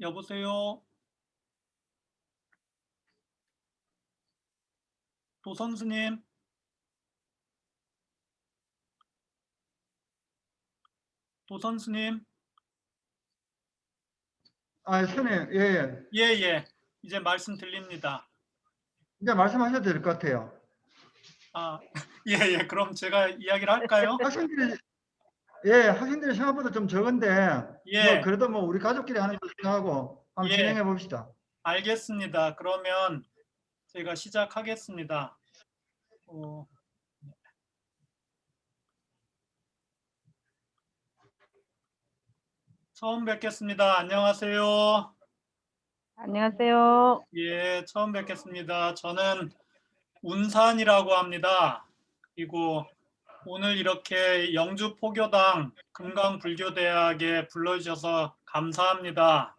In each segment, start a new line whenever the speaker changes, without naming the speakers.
여보세요? 도선스님? 도선스님?
아, 선생님, 예, 예.
예, 예. 이제 말씀 들립니다.
이제 말씀하셔도 될 것 같아요.
아, 예, 예. 그럼 제가 이야기를 할까요?
학생들이, 예, 학생들이 생각보다 좀 적은데, 뭐,
예,
그래도 뭐, 우리 가족끼리 하는 거 생각하고 한번
예.
진행해 봅시다.
알겠습니다. 그러면 제가 시작하겠습니다. 어, 처음 뵙겠습니다. 안녕하세요.
안녕하세요.
예, 처음 뵙겠습니다. 저는 운산이라고 합니다. 그리고 오늘 이렇게 영주 포교당 금강불교대학에 불러주셔서 감사합니다.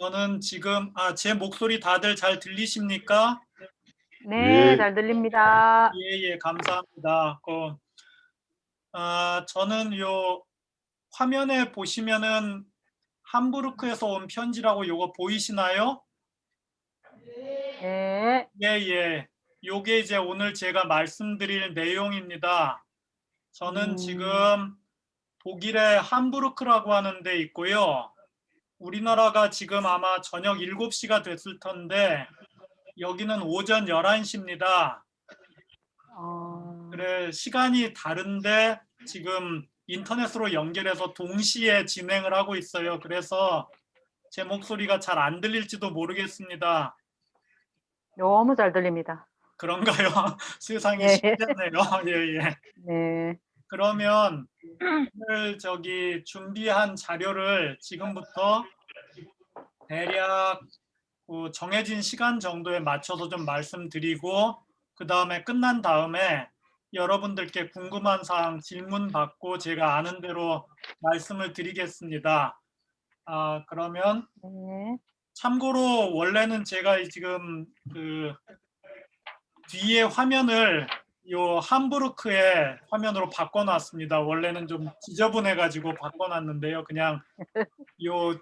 저는 지금 제 목소리 다들 잘 들리십니까?
네,
예.
잘 들립니다.
예, 예, 감사합니다. 저는 요 화면에 보시면은 함부르크에서 온 편지라고 요거 보이시나요?
네,
예, 예. 요게 이제 오늘 제가 말씀드릴 내용입니다. 저는 지금 독일의 함부르크라고 하는 데 있고요. 우리나라가 지금 아마 저녁 7시가 됐을 텐데 여기는 오전 11시입니다. 그래, 시간이 다른데 지금 인터넷으로 연결해서 동시에 진행을 하고 있어요. 그래서 제 목소리가 잘 안 들릴지도 모르겠습니다.
너무 잘 들립니다.
그런가요? 세상이
예.
신기하네요. 예, 예.
네,
그러면 오늘 준비한 자료를 지금부터 대략 정해진 시간 정도에 맞춰서 좀 말씀드리고 그 다음에 끝난 다음에 여러분들께 궁금한 사항 질문 받고 제가 아는 대로 말씀을 드리겠습니다. 그러면
네,
참고로 원래는 제가 지금 뒤에 화면을 요 함부르크의 화면으로 바꿔놨습니다. 원래는 좀 지저분해가지고 바꿔놨는데요. 그냥 요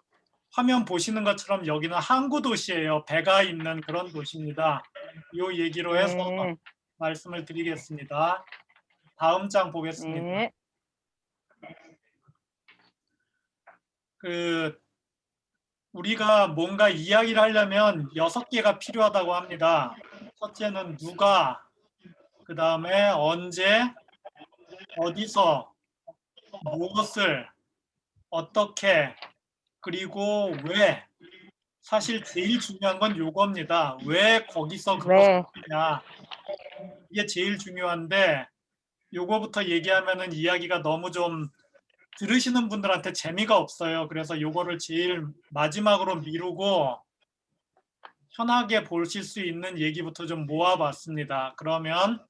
화면 보시는 것처럼 여기는 항구 도시예요. 배가 있는 그런 도시입니다. 요 얘기로 해서
네,
말씀을 드리겠습니다. 다음 장 보겠습니다.
네,
우리가 뭔가 이야기를 하려면 6개가 필요하다고 합니다. 첫째는 누가, 그 다음에 언제, 어디서, 무엇을, 어떻게, 그리고 왜. 사실 제일 중요한 건 요겁니다. 왜 거기서 그것을 하냐. 이게 제일 중요한데 요거부터 얘기하면은 이야기가 너무 좀 들으시는 분들한테 재미가 없어요. 그래서 요거를 제일 마지막으로 미루고 편하게 보실 수 있는 얘기부터 좀 모아봤습니다. 그러면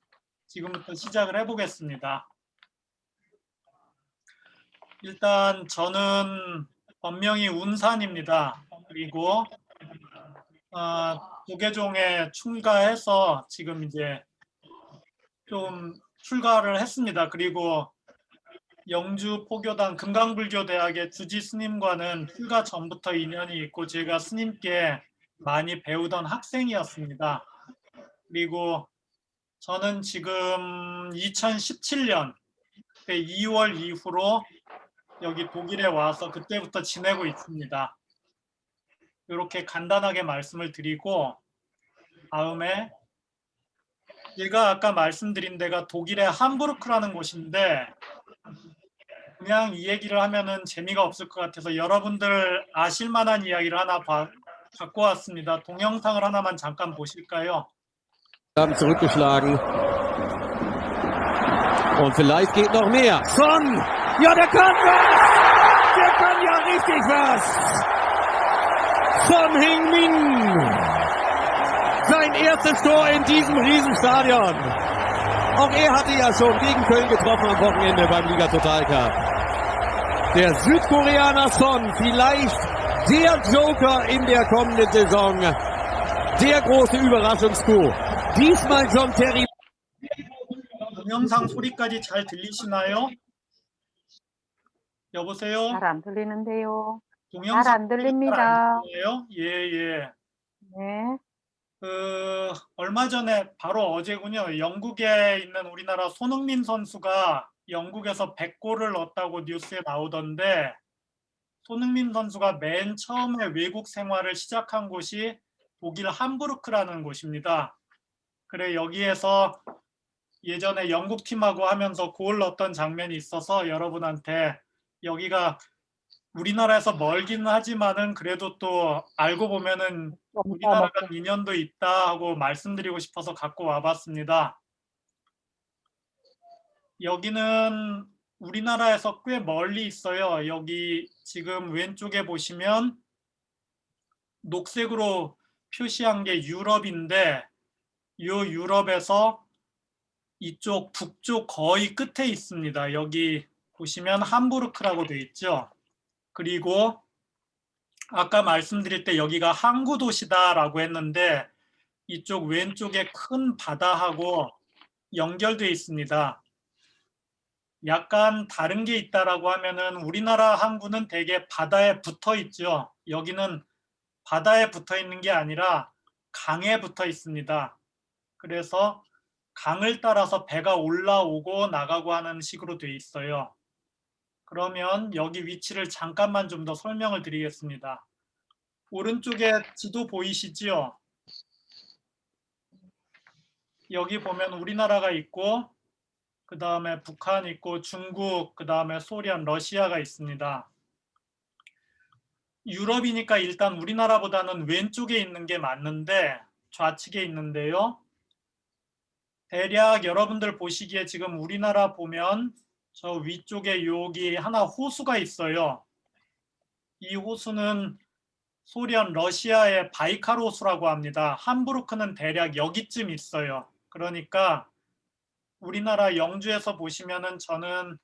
지금부터 시작을 해보겠습니다. 일단 저는 본명이 운산입니다. 그리고 도계종에 출가해서 지금 이제 좀 출가를 했습니다. 그리고 영주 포교당 금강불교대학의 주지 스님과는 출가 전부터 인연이 있고 제가 스님께 많이 배우던 학생이었습니다. 그리고 저는 지금 2017년 그때 2월 이후로 여기 독일에 와서 그때부터 지내고 있습니다. 이렇게 간단하게 말씀을 드리고 다음에 제가 아까 말씀드린 데가 독일의 함부르크라는 곳인데 그냥 이 얘기를 하면은 재미가 없을 것 같아서 여러분들 아실 만한 이야기를 하나 갖고 왔습니다. 동영상을 하나만 잠깐 보실까요?
Haben zurückgeschlagen. Und vielleicht geht noch mehr. Son! Ja, der kann was! Der kann ja richtig was! Son Heung-min! Sein erstes Tor in diesem Riesenstadion. Auch er hatte ja schon gegen Köln getroffen am Wochenende beim Liga Total Cup. Der Südkoreaner Son, vielleicht der Joker in der kommenden Saison. Der große Überraschungscoup. diesmal John Terry.
동영상 소리까지 잘 들리시나요? 여보세요?
잘 안 들리는데요.
동영상
잘 안 들립니다.
예요? 예, 예.
네.
얼마 전에 바로 어제군요. 영국에 있는 우리나라 손흥민 선수가 영국에서 100골을 넣었다고 뉴스에 나오던데 손흥민 선수가 맨 처음에 외국 생활을 시작한 곳이 독일 함부르크라는 곳입니다. 그래 여기에서 예전에 영국 팀하고 하면서 골 넣었던 장면이 있어서 여러분한테 여기가 우리나라에서 멀기는 하지만은 그래도 또 알고 보면은 우리나라랑 인연도 있다 하고 말씀드리고 싶어서 갖고 와봤습니다. 여기는 우리나라에서 꽤 멀리 있어요. 여기 지금 왼쪽에 보시면 녹색으로 표시한 게 유럽인데 이 유럽에서 이쪽 북쪽 거의 끝에 있습니다. 여기 보시면 함부르크라고 되어 있죠. 그리고 아까 말씀드릴 때 여기가 항구 도시다라고 했는데 이쪽 왼쪽에 큰 바다하고 연결되어 있습니다. 약간 다른 게 있다라고 하면은 우리나라 항구는 되게 바다에 붙어 있죠. 여기는 바다에 붙어 있는 게 아니라 강에 붙어 있습니다. 그래서 강을 따라서 배가 올라오고 나가고 하는 식으로 되어 있어요. 그러면 여기 위치를 잠깐만 좀 더 설명을 드리겠습니다. 오른쪽에 지도 보이시죠? 여기 보면 우리나라가 있고 그 다음에 북한 있고 중국, 그 다음에 소련, 러시아가 있습니다. 유럽이니까 일단 우리나라보다는 왼쪽에 있는 게 맞는데 좌측에 있는데요. 대략 여러분들 보시기에 지금 우리나라 보면 저 위쪽에 여기 하나 호수가 있어요. 이 호수는 소련, 러시아의 바이칼 호수라고 합니다. 함부르크는 대략 여기쯤 있어요. 그러니까 우리나라 영주에서 보시면은 저는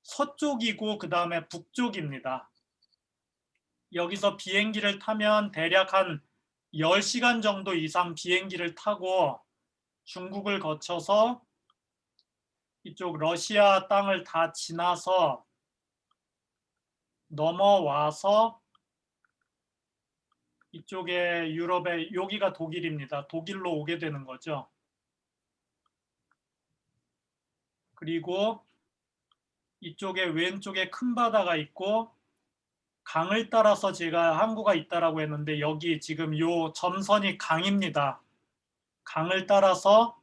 서쪽이고 그 다음에 북쪽입니다. 여기서 비행기를 타면 대략 한 10시간 정도 이상 비행기를 타고 중국을 거쳐서 이쪽 러시아 땅을 다 지나서 넘어와서 이쪽에 유럽에 여기가 독일입니다. 독일로 오게 되는 거죠. 그리고 이쪽에 왼쪽에 큰 바다가 있고 강을 따라서 제가 항구가 있다라고 했는데 여기 지금 요 점선이 강입니다. 강을 따라서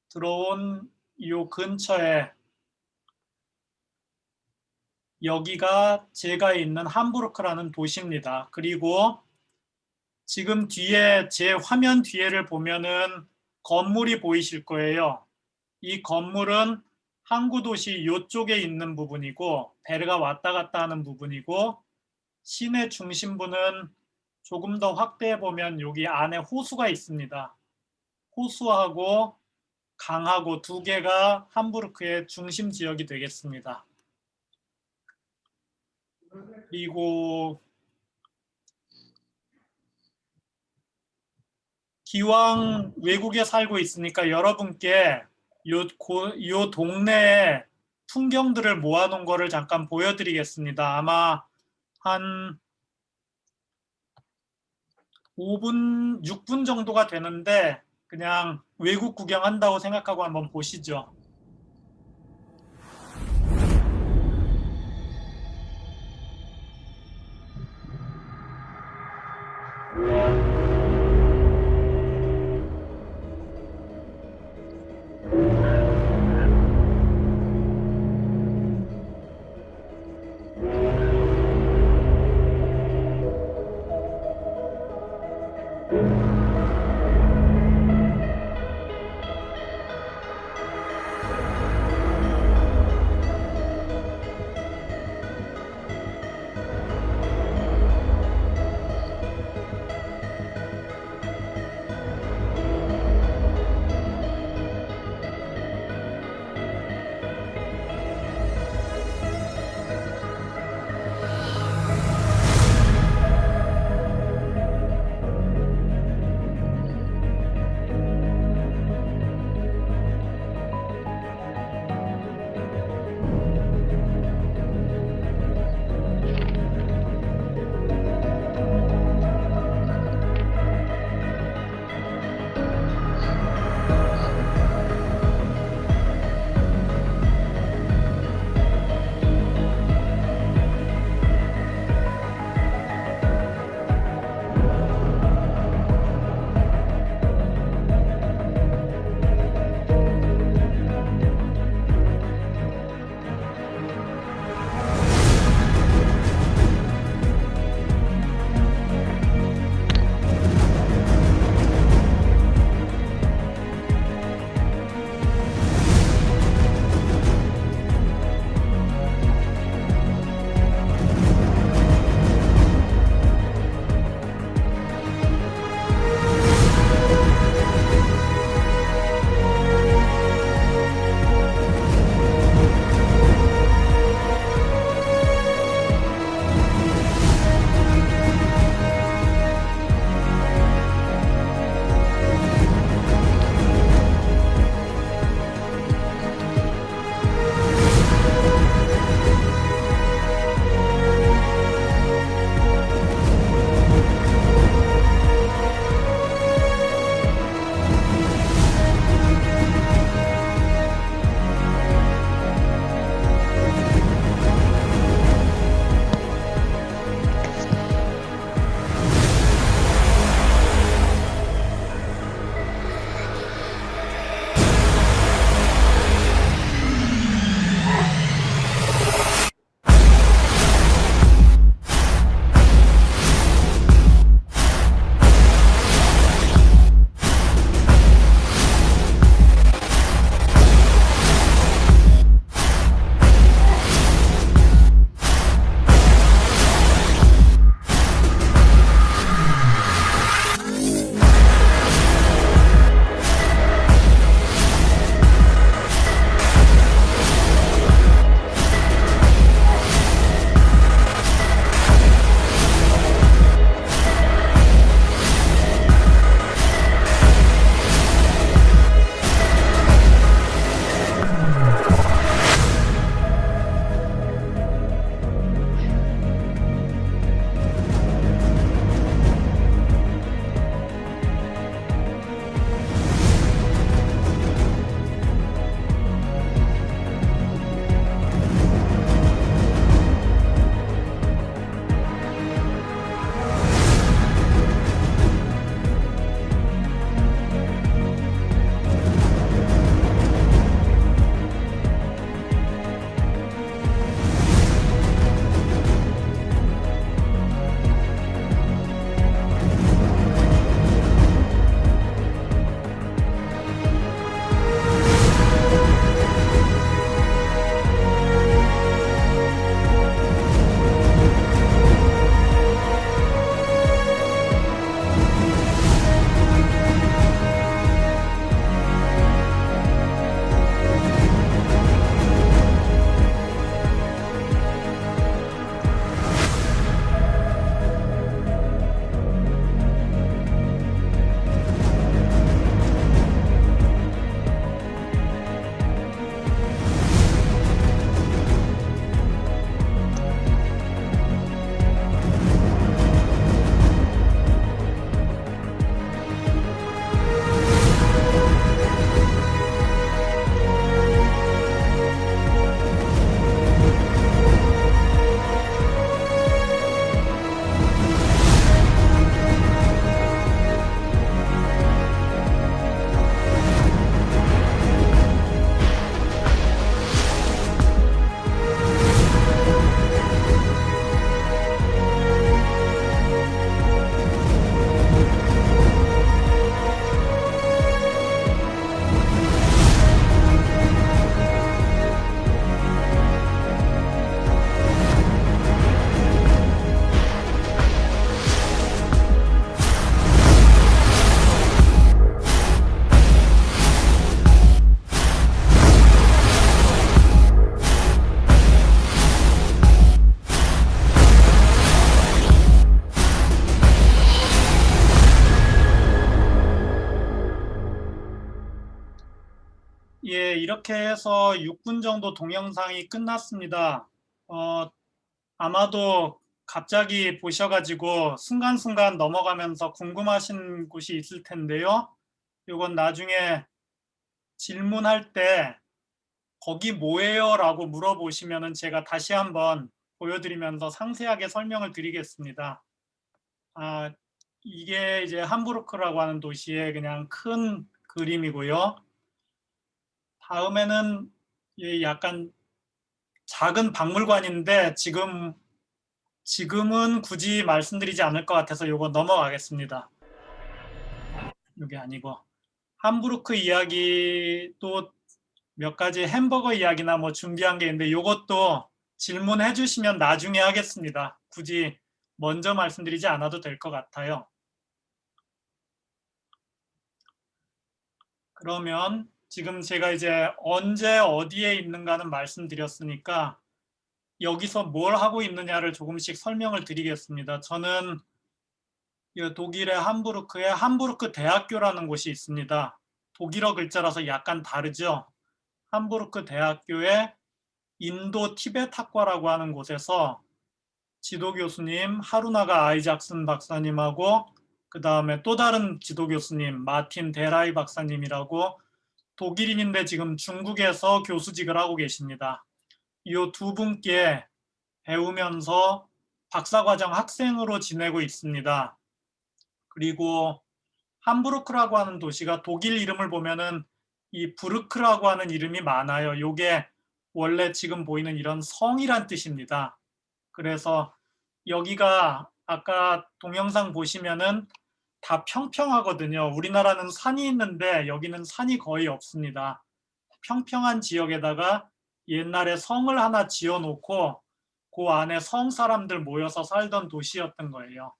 들어온 요 근처에 여기가 제가 있는 함부르크라는 도시입니다. 그리고 지금 뒤에 제 화면 뒤에를 보면은 건물이 보이실 거예요. 이 건물은 항구 도시 이쪽에 있는 부분이고 배가 왔다 갔다 하는 부분이고 시내 중심부는 조금 더 확대해 보면 여기 안에 호수가 있습니다. 호수하고 강하고 두 개가 함부르크의 중심 지역이 되겠습니다. 그리고 기왕 외국에 살고 있으니까 여러분께 요 동네의 풍경들을 모아놓은 거를 잠깐 보여드리겠습니다. 아마 한 5분, 6분 정도가 되는데 그냥 외국 구경한다고 생각하고 한번 보시죠. 이렇게 해서 6분 정도 동영상이 끝났습니다. 아마도 갑자기 보셔가지고 순간순간 넘어가면서 궁금하신 곳이 있을 텐데요. 이건 나중에 질문할 때 거기 뭐예요? 라고 물어보시면은 제가 다시 한번 보여드리면서 상세하게 설명을 드리겠습니다. 이게 이제 함부르크라고 하는 도시의 그냥 큰 그림이고요. 다음에는 약간 작은 박물관인데 지금은 굳이 말씀드리지 않을 것 같아서 이거 넘어가겠습니다. 이게 아니고 함부르크 이야기도 몇 가지 햄버거 이야기나 뭐 준비한 게 있는데 이것도 질문해 주시면 나중에 하겠습니다. 굳이 먼저 말씀드리지 않아도 될 것 같아요. 그러면 지금 제가 이제 언제 어디에 있는가는 말씀드렸으니까 여기서 뭘 하고 있느냐를 조금씩 설명을 드리겠습니다. 저는 독일의 함부르크에 함부르크 대학교라는 곳이 있습니다. 독일어 글자라서 약간 다르죠. 함부르크 대학교의 인도 티베트 학과라고 하는 곳에서 지도 교수님 하루나가 아이작슨 박사님하고 그 다음에 또 다른 지도 교수님 마틴 데라이 박사님이라고 독일인인데 지금 중국에서 교수직을 하고 계십니다. 이 두 분께 배우면서 박사과정 학생으로 지내고 있습니다. 그리고 함부르크라고 하는 도시가 독일 이름을 보면은 이 부르크라고 하는 이름이 많아요. 이게 원래 지금 보이는 이런 성이란 뜻입니다. 그래서 여기가 아까 동영상 보시면은 다 평평하거든요. 우리나라는 산이 있는데 여기는 산이 거의 없습니다. 평평한 지역에다가 옛날에 성을 하나 지어놓고 그 안에 성 사람들 모여서 살던 도시였던 거예요.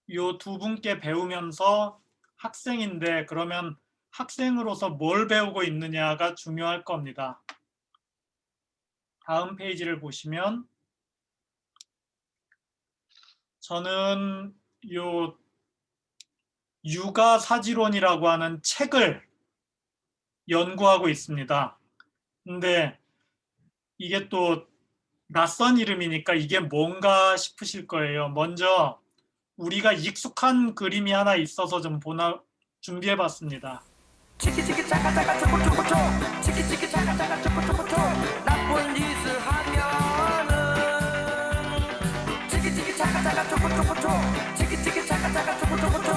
이 두 분께 배우면서 학생인데 그러면 학생으로서 뭘 배우고 있느냐가 중요할 겁니다. 다음 페이지를 보시면 저는 요 육아사지론이라고 하는 책을 연구하고 있습니다. 근데 이게 또 낯선 이름이니까 이게 뭔가 싶으실 거예요. 먼저 우리가 익숙한 그림이 하나 있어서 좀 준비해봤습니다.
치키치키 차카차카 초코초코초 치키치키 차카차카 초코초코초 나쁜 짓을 하면은 치키치키 차카차카 초코초코초 치키치키 차카차카 초코초코초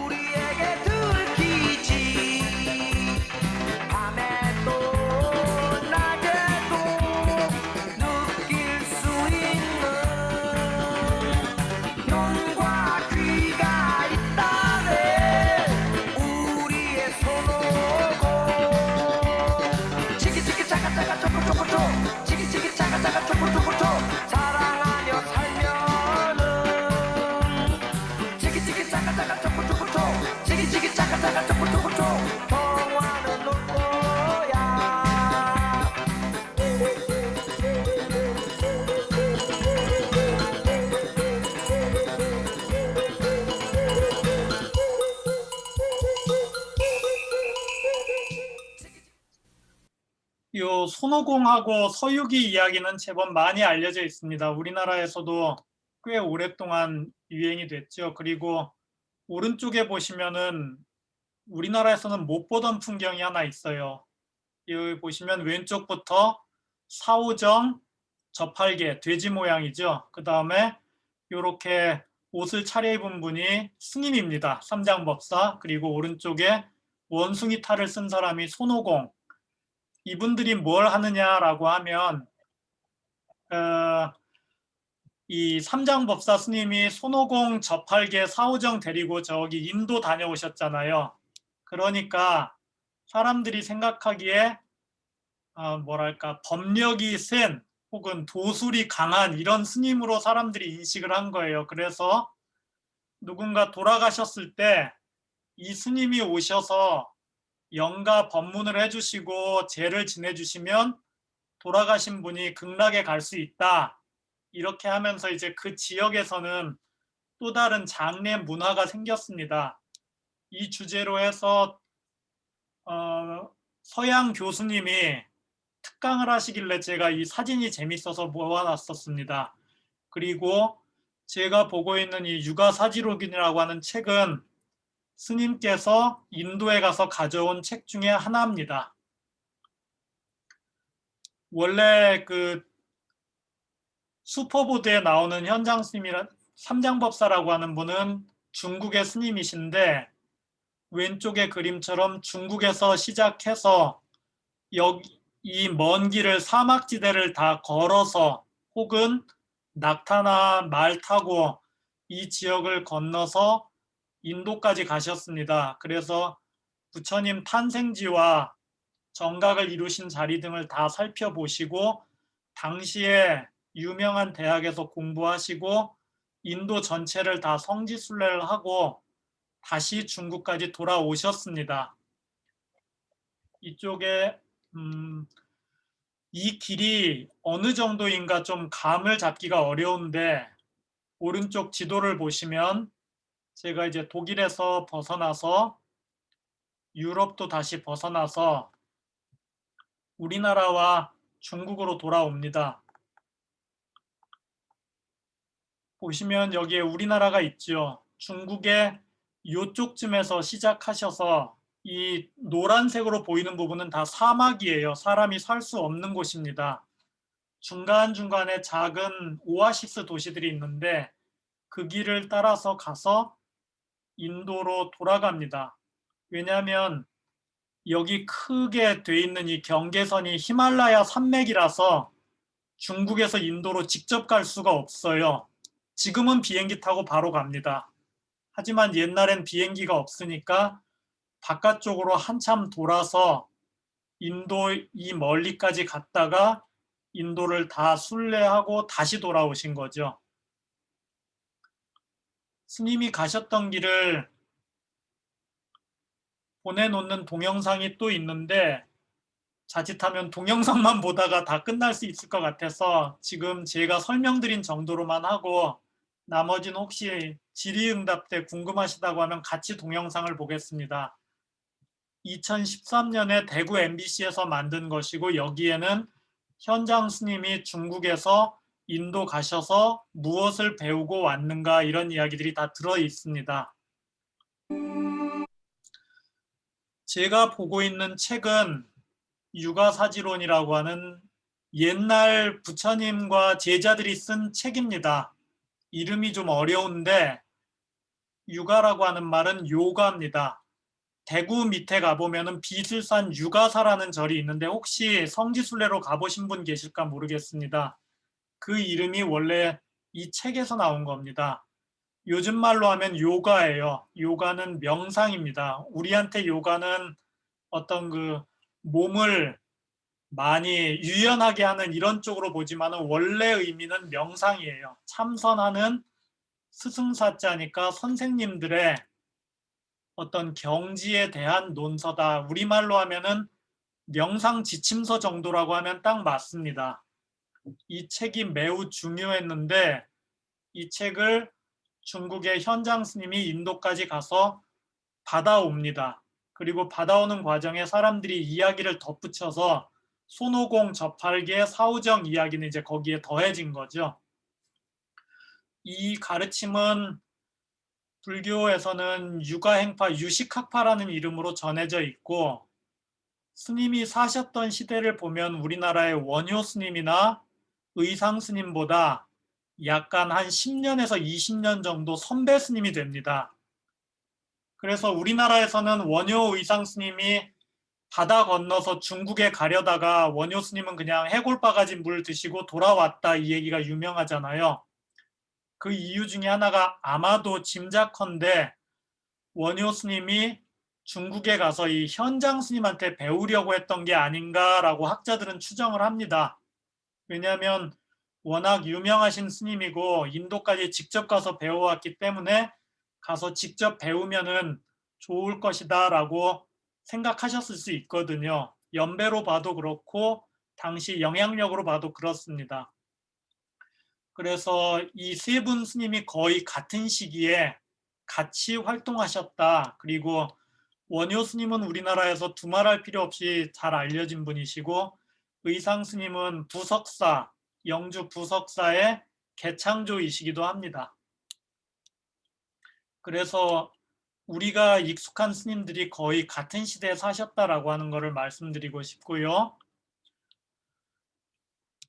우리에게 들키지 밤에도 낮에도 느낄 수 있는 눈과 귀가 있다네 우리의 손오고 치키치키 차카차카 초코초코초 치키치키 차카차카 초코초코초 사랑하며 살면은 치키치키 차카차카 초코초코초 치키치키 차카차카 초코초코초 동화는 올 거야
이 손오공하고 서유기 이야기는 제법 많이 알려져 있습니다. 우리나라에서도 꽤 오랫동안 유행이 됐죠. 그리고 오른쪽에 보시면은 우리나라에서는 못 보던 풍경이 하나 있어요. 여기 보시면 왼쪽부터 사오정, 저팔계, 돼지 모양이죠. 그 다음에 이렇게 옷을 차려입은 분이 스님입니다. 삼장법사. 그리고 오른쪽에 원숭이 탈을 쓴 사람이 손오공. 이분들이 뭘 하느냐라고 하면 이 삼장법사 스님이 손오공, 저팔계, 사오정 데리고 저기 인도 다녀오셨잖아요. 그러니까 사람들이 생각하기에 뭐랄까 법력이 센 혹은 도술이 강한 이런 스님으로 사람들이 인식을 한 거예요. 그래서 누군가 돌아가셨을 때 이 스님이 오셔서 영가 법문을 해주시고 제를 지내주시면 돌아가신 분이 극락에 갈 수 있다. 이렇게 하면서 이제 그 지역에서는 또 다른 장례 문화가 생겼습니다. 이 주제로 해서 서양 교수님이 특강을 하시길래 제가 이 사진이 재밌어서 모아놨었습니다. 그리고 제가 보고 있는 이 육아사지록이라고 하는 책은 스님께서 인도에 가서 가져온 책 중에 하나입니다. 원래 그 슈퍼보드에 나오는 현장 스님이란 삼장법사라고 하는 분은 중국의 스님이신데 왼쪽의 그림처럼 중국에서 시작해서 여기 이 먼 길을 사막지대를 다 걸어서 혹은 낙타나 말 타고 이 지역을 건너서 인도까지 가셨습니다. 그래서 부처님 탄생지와 정각을 이루신 자리 등을 다 살펴보시고 당시에 유명한 대학에서 공부하시고 인도 전체를 다 성지순례를 하고 다시 중국까지 돌아오셨습니다. 이쪽에 이 길이 어느 정도인가 좀 감을 잡기가 어려운데 오른쪽 지도를 보시면 제가 이제 독일에서 벗어나서 유럽도 다시 벗어나서 우리나라와 중국으로 돌아옵니다. 보시면 여기에 우리나라가 있죠. 중국의 이쪽쯤에서 시작하셔서 이 노란색으로 보이는 부분은 다 사막이에요. 사람이 살 수 없는 곳입니다. 중간중간에 작은 오아시스 도시들이 있는데 그 길을 따라서 가서 인도로 돌아갑니다. 왜냐하면 여기 크게 돼 있는 이 경계선이 히말라야 산맥이라서 중국에서 인도로 직접 갈 수가 없어요. 지금은 비행기 타고 바로 갑니다. 하지만 옛날엔 비행기가 없으니까 바깥쪽으로 한참 돌아서 인도 이 멀리까지 갔다가 인도를 다 순례하고 다시 돌아오신 거죠. 스님이 가셨던 길을 보내놓는 동영상이 또 있는데 자칫하면 동영상만 보다가 다 끝날 수 있을 것 같아서 지금 제가 설명드린 정도로만 하고 나머지는 혹시 질의응답 때 궁금하시다고 하면 같이 동영상을 보겠습니다. 2013년에 대구 MBC에서 만든 것이고 여기에는 현장 스님이 중국에서 인도 가셔서 무엇을 배우고 왔는가 이런 이야기들이 다 들어 있습니다. 제가 보고 있는 책은 육아사지론이라고 하는 옛날 부처님과 제자들이 쓴 책입니다. 이름이 좀 어려운데 육아라고 하는 말은 요가입니다. 대구 밑에 가보면 비슬산 육아사라는 절이 있는데 혹시 성지순례로 가보신 분 계실까 모르겠습니다. 그 이름이 원래 이 책에서 나온 겁니다. 요즘 말로 하면 요가예요. 요가는 명상입니다. 우리한테 요가는 어떤 그 몸을 많이 유연하게 하는 이런 쪽으로 보지만 원래 의미는 명상이에요. 참선하는 스승사자니까 선생님들의 어떤 경지에 대한 논서다. 우리말로 하면은 명상 지침서 정도라고 하면 딱 맞습니다. 이 책이 매우 중요했는데 이 책을 중국의 현장 스님이 인도까지 가서 받아옵니다. 그리고 받아오는 과정에 사람들이 이야기를 덧붙여서 손오공 저팔계 사우정 이야기는 이제 거기에 더해진 거죠. 이 가르침은 불교에서는 육아행파, 유식학파라는 이름으로 전해져 있고 스님이 사셨던 시대를 보면 우리나라의 원효 스님이나 의상 스님보다 약간 한 10년에서 20년 정도 선배 스님이 됩니다. 그래서 우리나라에서는 원효 의상 스님이 바다 건너서 중국에 가려다가 원효 스님은 그냥 해골바가지 물 드시고 돌아왔다 이 얘기가 유명하잖아요. 그 이유 중에 하나가 아마도 짐작컨대 원효 스님이 중국에 가서 이 현장 스님한테 배우려고 했던 게 아닌가라고 학자들은 추정을 합니다. 왜냐하면 워낙 유명하신 스님이고 인도까지 직접 가서 배워왔기 때문에 가서 직접 배우면은 좋을 것이다 라고 생각하셨을 수 있거든요. 연배로 봐도 그렇고 당시 영향력으로 봐도 그렇습니다. 그래서 이 세 분 스님이 거의 같은 시기에 같이 활동하셨다. 그리고 원효 스님은 우리나라에서 두말할 필요 없이 잘 알려진 분이시고, 의상 스님은 부석사, 영주 부석사의 개창조이시기도 합니다. 그래서 우리가 익숙한 스님들이 거의 같은 시대에 사셨다라고 하는 것을 말씀드리고 싶고요.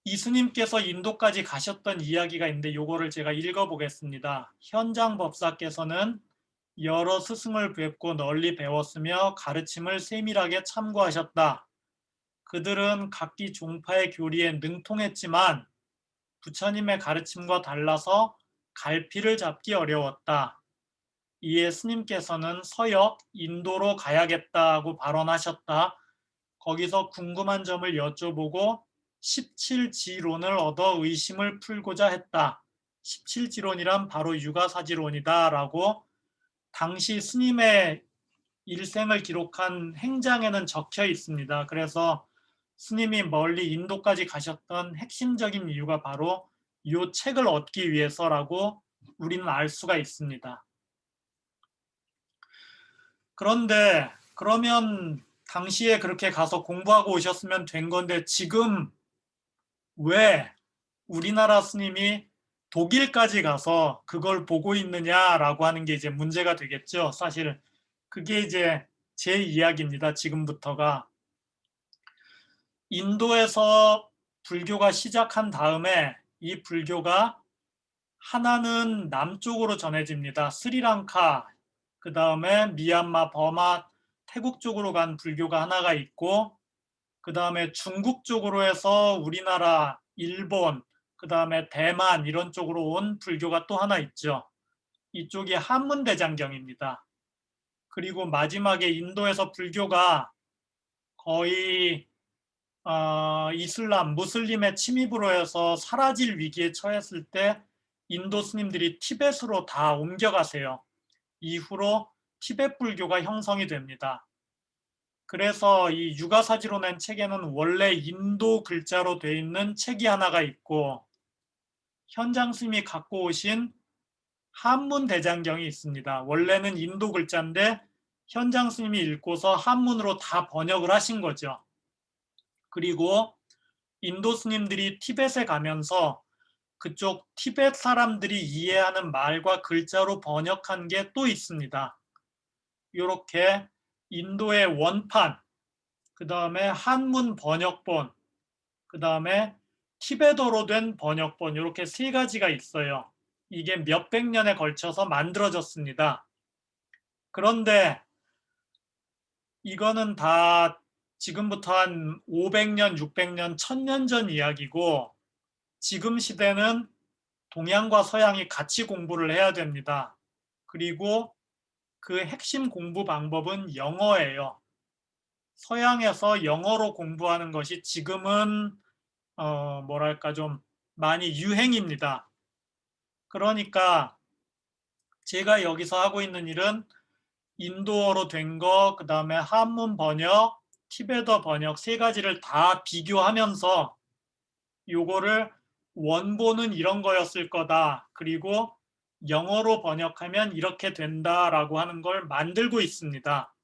이 스님께서 인도까지 가셨던 이야기가 있는데 요거를 제가 읽어보겠습니다. 현장 법사께서는 여러 스승을 뵙고 널리 배웠으며 가르침을 세밀하게 참고하셨다. 그들은 각기 종파의 교리에 능통했지만 부처님의 가르침과 달라서 갈피를 잡기 어려웠다. 이에 스님께서는 서역 인도로 가야겠다고 발언하셨다. 거기서 궁금한 점을 여쭤보고 17지론을 얻어 의심을 풀고자 했다. 17지론이란 바로 유가사지론이다 라고 당시 스님의 일생을 기록한 행장에는 적혀 있습니다. 그래서 스님이 멀리 인도까지 가셨던 핵심적인 이유가 바로 이 책을 얻기 위해서라고 우리는 알 수가 있습니다. 그런데 그러면 당시에 그렇게 가서 공부하고 오셨으면 된 건데 지금 왜 우리나라 스님이 독일까지 가서 그걸 보고 있느냐라고 하는 게 이제 문제가 되겠죠. 사실 그게 이제 제 이야기입니다. 지금부터가. 인도에서 불교가 시작한 다음에 이 불교가 하나는 남쪽으로 전해집니다. 스리랑카, 그 다음에 미얀마, 버마, 태국 쪽으로 간 불교가 하나가 있고, 그 다음에 중국 쪽으로 해서 우리나라, 일본, 그 다음에 대만 이런 쪽으로 온 불교가 또 하나 있죠. 이쪽이 한문대장경입니다. 그리고 마지막에 인도에서 불교가 거의 이슬람, 무슬림의 침입으로 해서 사라질 위기에 처했을 때 인도 스님들이 티벳으로 다 옮겨가세요. 이후로 티벳 불교가 형성이 됩니다. 그래서 이 유가사지론의 책에는 원래 인도 글자로 되어 있는 책이 하나가 있고 현장 스님이 갖고 오신 한문대장경이 있습니다. 원래는 인도 글자인데 현장 스님이 읽고서 한문으로 다 번역을 하신 거죠. 그리고 인도 스님들이 티벳에 가면서 그쪽 티벳 사람들이 이해하는 말과 글자로 번역한 게 또 있습니다. 이렇게 인도의 원판, 그 다음에 한문 번역본, 그 다음에 티베더로 된 번역본 이렇게 세 가지가 있어요. 이게 몇백 년에 걸쳐서 만들어졌습니다. 그런데 이거는 다 지금부터 한 500년, 600년, 1000년 전 이야기고 지금 시대는 동양과 서양이 같이 공부를 해야 됩니다. 그리고 그 핵심 공부 방법은 영어예요. 서양에서 영어로 공부하는 것이 지금은 뭐랄까 좀 많이 유행입니다. 그러니까 제가 여기서 하고 있는 일은 인도어로 된 거, 그 다음에 한문 번역, 티베더 번역 세 가지를 다 비교하면서 요거를 원본은 이런 거였을 거다. 그리고 영어로 번역하면 이렇게 된다라고 하는 걸 만들고 있습니다.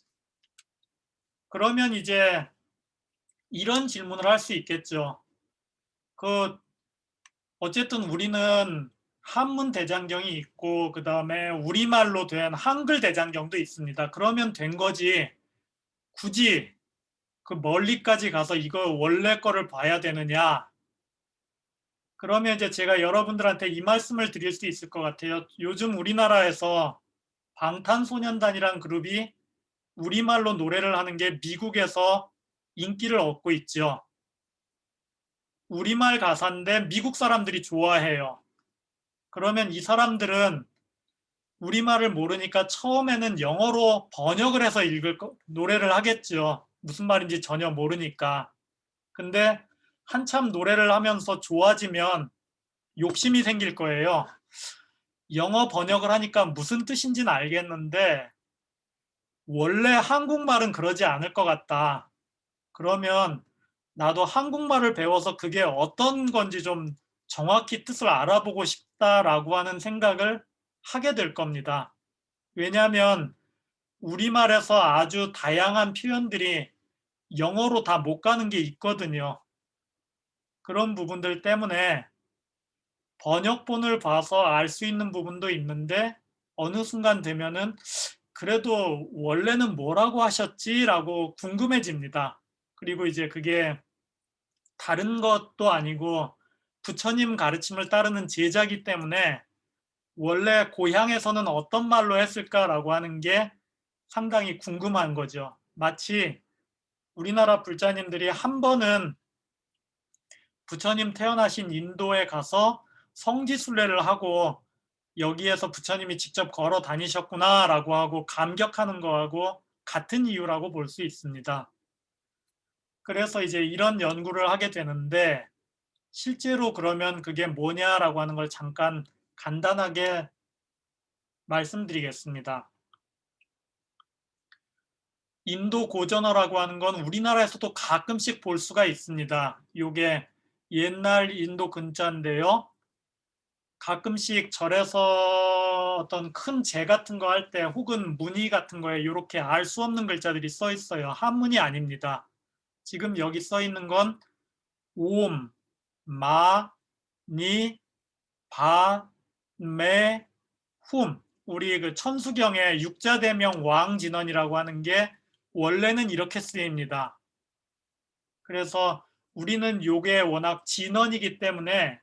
그러면 이제 이런 질문을 할 수 있겠죠. 어쨌든 우리는 한문 대장경이 있고 그 다음에 우리말로 된 한글 대장경도 있습니다. 그러면 된 거지 굳이 그 멀리까지 가서 이거 원래 거를 봐야 되느냐. 그러면 이제 제가 여러분들한테 이 말씀을 드릴 수 있을 것 같아요. 요즘 우리나라에서 방탄소년단이란 그룹이 우리말로 노래를 하는 게 미국에서 인기를 얻고 있죠. 우리말 가사인데 미국 사람들이 좋아해요. 그러면 이 사람들은 우리말을 모르니까 처음에는 영어로 번역을 해서 노래를 하겠죠. 무슨 말인지 전혀 모르니까. 근데 한참 노래를 하면서 좋아지면 욕심이 생길 거예요. 영어 번역을 하니까 무슨 뜻인지는 알겠는데 원래 한국말은 그러지 않을 것 같다. 그러면 나도 한국말을 배워서 그게 어떤 건지 좀 정확히 뜻을 알아보고 싶다라고 하는 생각을 하게 될 겁니다. 왜냐하면 우리말에서 아주 다양한 표현들이 영어로 다 못 가는 게 있거든요. 그런 부분들 때문에 번역본을 봐서 알 수 있는 부분도 있는데 어느 순간 되면은 그래도 원래는 뭐라고 하셨지라고 궁금해집니다. 그리고 이제 그게 다른 것도 아니고 부처님 가르침을 따르는 제자기 때문에 원래 고향에서는 어떤 말로 했을까라고 하는 게 상당히 궁금한 거죠. 마치 우리나라 불자님들이 한 번은 부처님 태어나신 인도에 가서 성지순례를 하고 여기에서 부처님이 직접 걸어 다니셨구나라고 하고 감격하는 거하고 같은 이유라고 볼 수 있습니다. 그래서 이제 이런 연구를 하게 되는데 실제로 그러면 그게 뭐냐라고 하는 걸 잠깐 간단하게 말씀드리겠습니다. 인도 고전어라고 하는 건 우리나라에서도 가끔씩 볼 수가 있습니다. 이게 옛날 인도 근자인데요. 가끔씩 절에서 어떤 큰 제 같은 거 할 때 혹은 무늬 같은 거에 이렇게 알 수 없는 글자들이 써 있어요. 한문이 아닙니다. 지금 여기 써 있는 건 옴, 마, 니, 바, 메, 훔. 우리 그 천수경의 육자대명 왕진언이라고 하는 게 원래는 이렇게 쓰입니다. 그래서 우리는 요게 워낙 진언이기 때문에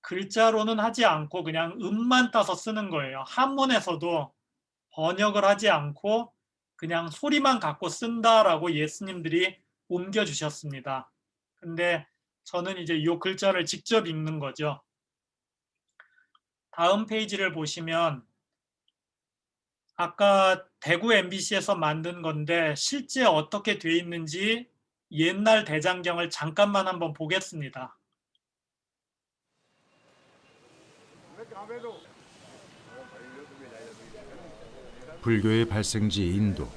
글자로는 하지 않고 그냥 음만 따서 쓰는 거예요. 한문에서도 번역을 하지 않고 그냥 소리만 갖고 쓴다라고 예수님들이 옮겨주셨습니다. 근데 저는 이제 이 글자를 직접 읽는 거죠. 다음 페이지를 보시면 아까 대구 MBC에서 만든 건데 실제 어떻게 돼 있는지 옛날 대장경을 잠깐만 한번 보겠습니다.
불교의 발생지 인도.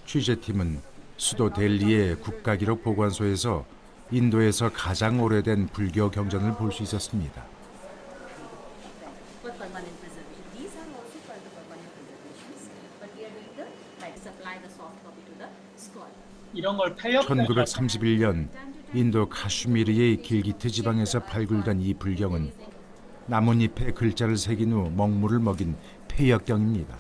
취재팀은 수도 델리의 국가기록 보관소에서 인도에서 가장 오래된 불교 경전을 볼 수 있었습니다.
for permanent preservation. These are also called the permanent preservations, but we are doing the like supply the soft copy to the scholar.
이런 걸 폐역
1931년 인도 카슈미르의 길기트 지방에서 발굴된 이 불경은 나뭇잎에 글자를 새긴 후 먹물을 먹인 폐역경입니다.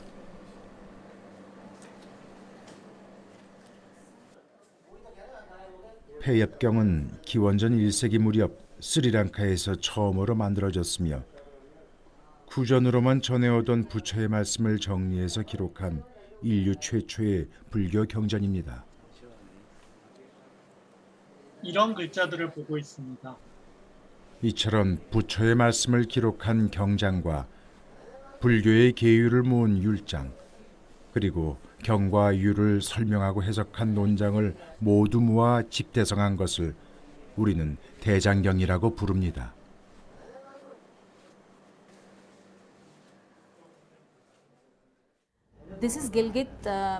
폐역경은 기원전 1세기 무렵 스리랑카에서 처음으로 만들어졌으며 구전으로만 전해오던 부처의 말씀을 정리해서 기록한 인류 최초의 불교 경전입니다.
이런 글자들을 보고 있습니다.
이처럼 부처의 말씀을 기록한 경장과 불교의 계율을 모은 율장, 그리고 경과 율을 설명하고 해석한 논장을 모두 모아 집대성한 것을 우리는 대장경이라고 부릅니다.
This is Gilgit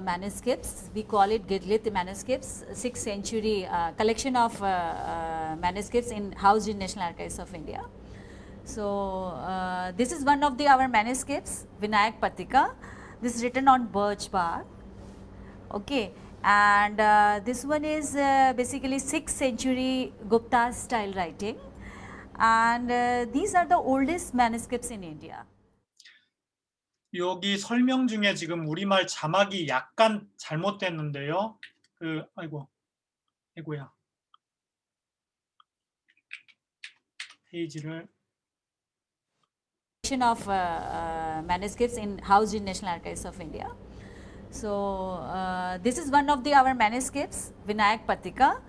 manuscripts. We call it Gilgit manuscripts, 6th century collection of manuscripts housed in National Archives of India. So this is one of our manuscripts, Vinayak Patika. This is written on birch bark. Okay, and this one is basically 6th century Gupta style writing, and these are the oldest manuscripts in India.
여기 설명 중에 지금 우리말 자막이 약간 잘못됐는데요. 아이고야. 페이지를
Of manuscripts housed in National Archives of India. So this is one of our manuscripts, Vinayak Patika.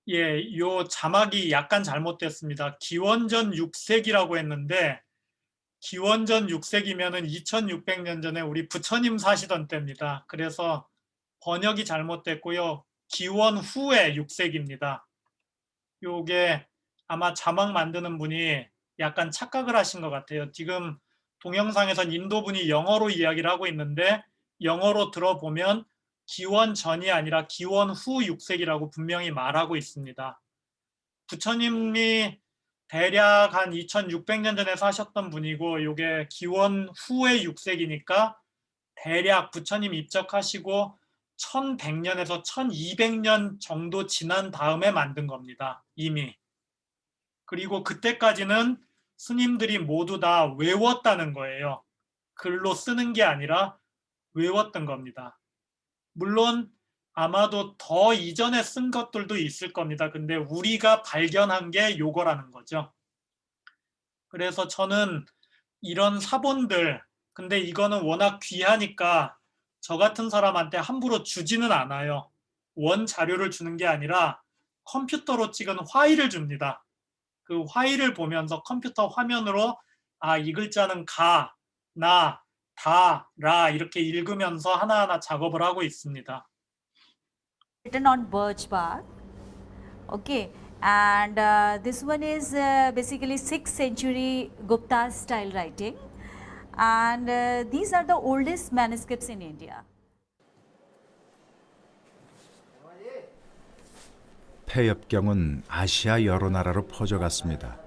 예, 요 자막이 약간 잘못됐습니다. 기원전 6세기라고 했는데 기원전 6세기면은 2600년 전에 우리 부처님 사시던 때입니다. 그래서 번역이 잘못됐고요. 기원 후에 6세기입니다. 요게 아마 자막 만드는 분이 약간 착각을 하신 것 같아요. 지금 동영상에선 인도분이 영어로 이야기를 하고 있는데 영어로 들어보면 기원 전이 아니라 기원 후 6세기라고 분명히 말하고 있습니다. 부처님이 대략 한 2600년 전에 사셨던 분이고 이게 기원 후의 6세기니까 대략 부처님 입적하시고 1100년에서 1200년 정도 지난 다음에 만든 겁니다. 이미. 그리고 그때까지는 스님들이 모두 다 외웠다는 거예요. 글로 쓰는 게 아니라 외웠던 겁니다. 물론 아마도 더 이전에 쓴 것들도 있을 겁니다. 근데 우리가 발견한 게 요거라는 거죠. 그래서 저는 이런 사본들, 근데 이거는 워낙 귀하니까 저 같은 사람한테 함부로 주지는 않아요. 원 자료를 주는 게 아니라 컴퓨터로 찍은 파일을 줍니다. 그 파일을 보면서 컴퓨터 화면으로 아, 이 글자는 가, 나, 다, 라 이렇게 읽으면서 하나하나 작업을 하고 있습니다.
Written on birch bark. Okay, and this one is basically 6th century Gupta style writing, and these are the oldest manuscripts in India.
폐엽경은 아시아 여러 나라로 퍼져갔습니다.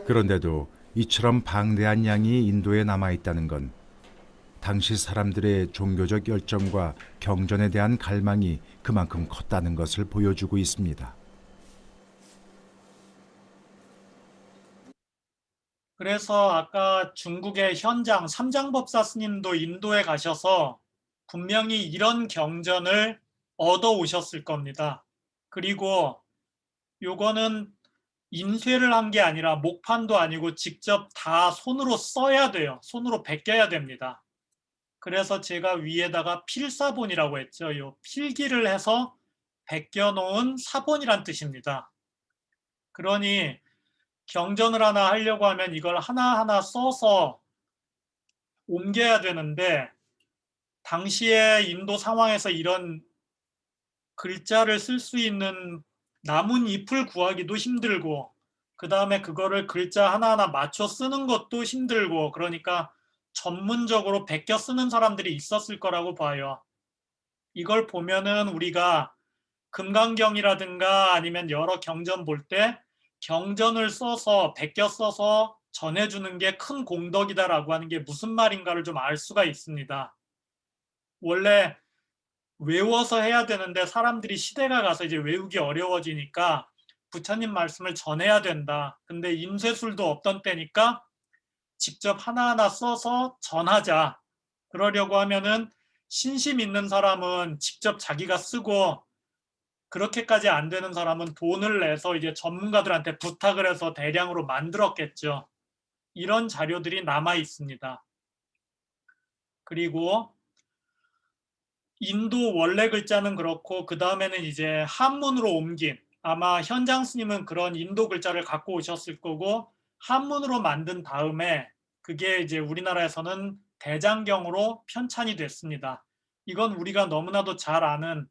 그런데도 이처럼 방대한 양이 인도에 남아있다는 건 당시 사람들의 종교적 열정과 경전에 대한 갈망이 그만큼 컸다는 것을 보여주고 있습니다.
그래서 아까 중국의 현장 삼장법사 스님도 인도에 가셔서 분명히 이런 경전을 얻어 오셨을 겁니다. 그리고 요거는 인쇄를 한 게 아니라 목판도 아니고 직접 다 손으로 써야 돼요. 손으로 베껴야 됩니다. 그래서 제가 위에다가 필사본이라고 했죠. 요 필기를 해서 베껴 놓은 사본이란 뜻입니다. 그러니 경전을 하나 하려고 하면 이걸 하나하나 써서 옮겨야 되는데 당시에 인도 상황에서 이런 글자를 쓸 수 있는 나뭇잎을 구하기도 힘들고 그 다음에 그거를 글자 하나하나 맞춰 쓰는 것도 힘들고 그러니까 전문적으로 베껴 쓰는 사람들이 있었을 거라고 봐요. 이걸 보면은 우리가 금강경이라든가 아니면 여러 경전 볼 때 경전을 써서 베껴 써서 전해주는 게 큰 공덕이다라고 하는 게 무슨 말인가를 좀 알 수가 있습니다. 원래 외워서 해야 되는데 사람들이 시대가 가서 이제 외우기 어려워지니까 부처님 말씀을 전해야 된다. 근데 인쇄술도 없던 때니까 직접 하나하나 써서 전하자. 그러려고 하면은 신심 있는 사람은 직접 자기가 쓰고 그렇게까지 안 되는 사람은 돈을 내서 이제 전문가들한테 부탁을 해서 대량으로 만들었겠죠. 이런 자료들이 남아 있습니다. 그리고 인도 원래 글자는 그렇고 그 다음에는 이제 한문으로 옮긴 아마 현장 스님은 그런 인도 글자를 갖고 오셨을 거고 한문으로 만든 다음에 그게 이제 우리나라에서는 대장경으로 편찬이 됐습니다. 이건 우리가 너무나도 잘 아는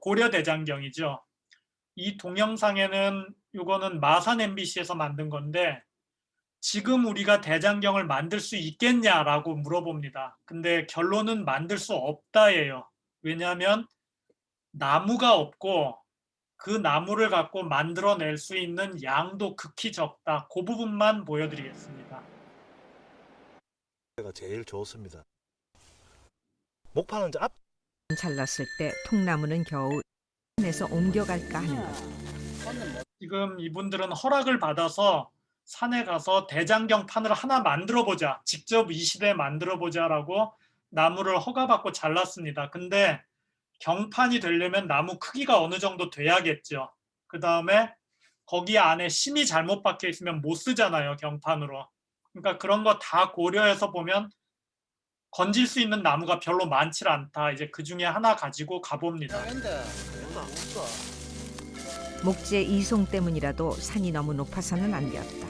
고려대장경이죠. 이 동영상에는 이거는 마산 MBC에서 만든 건데 지금 우리가 대장경을 만들 수 있겠냐라고 물어봅니다. 근데 결론은 만들 수 없다예요. 왜냐하면 나무가 없고 그 나무를 갖고 만들어낼 수 있는 양도 극히 적다. 그 부분만 보여드리겠습니다.
가 제일 좋습니다. 목판은 앞
잘랐을 때 통나무는 겨우 에서 옮겨갈까 하는 것.
지금 이분들은 허락을 받아서 산에 가서 대장경판을 하나 만들어보자. 직접 이 시대에 만들어보자라고 나무를 허가받고 잘랐습니다. 근데 경판이 되려면 나무 크기가 어느 정도 돼야겠죠. 그 다음에 거기 안에 심이 잘못 박혀 있으면 못 쓰잖아요. 경판으로. 그러니까 그런 거 다 고려해서 보면 건질 수 있는 나무가 별로 많지 않다. 이제 그 중에 하나 가지고 가봅니다.
목재 이송 때문이라도 산이 너무 높아서는 안 되었다.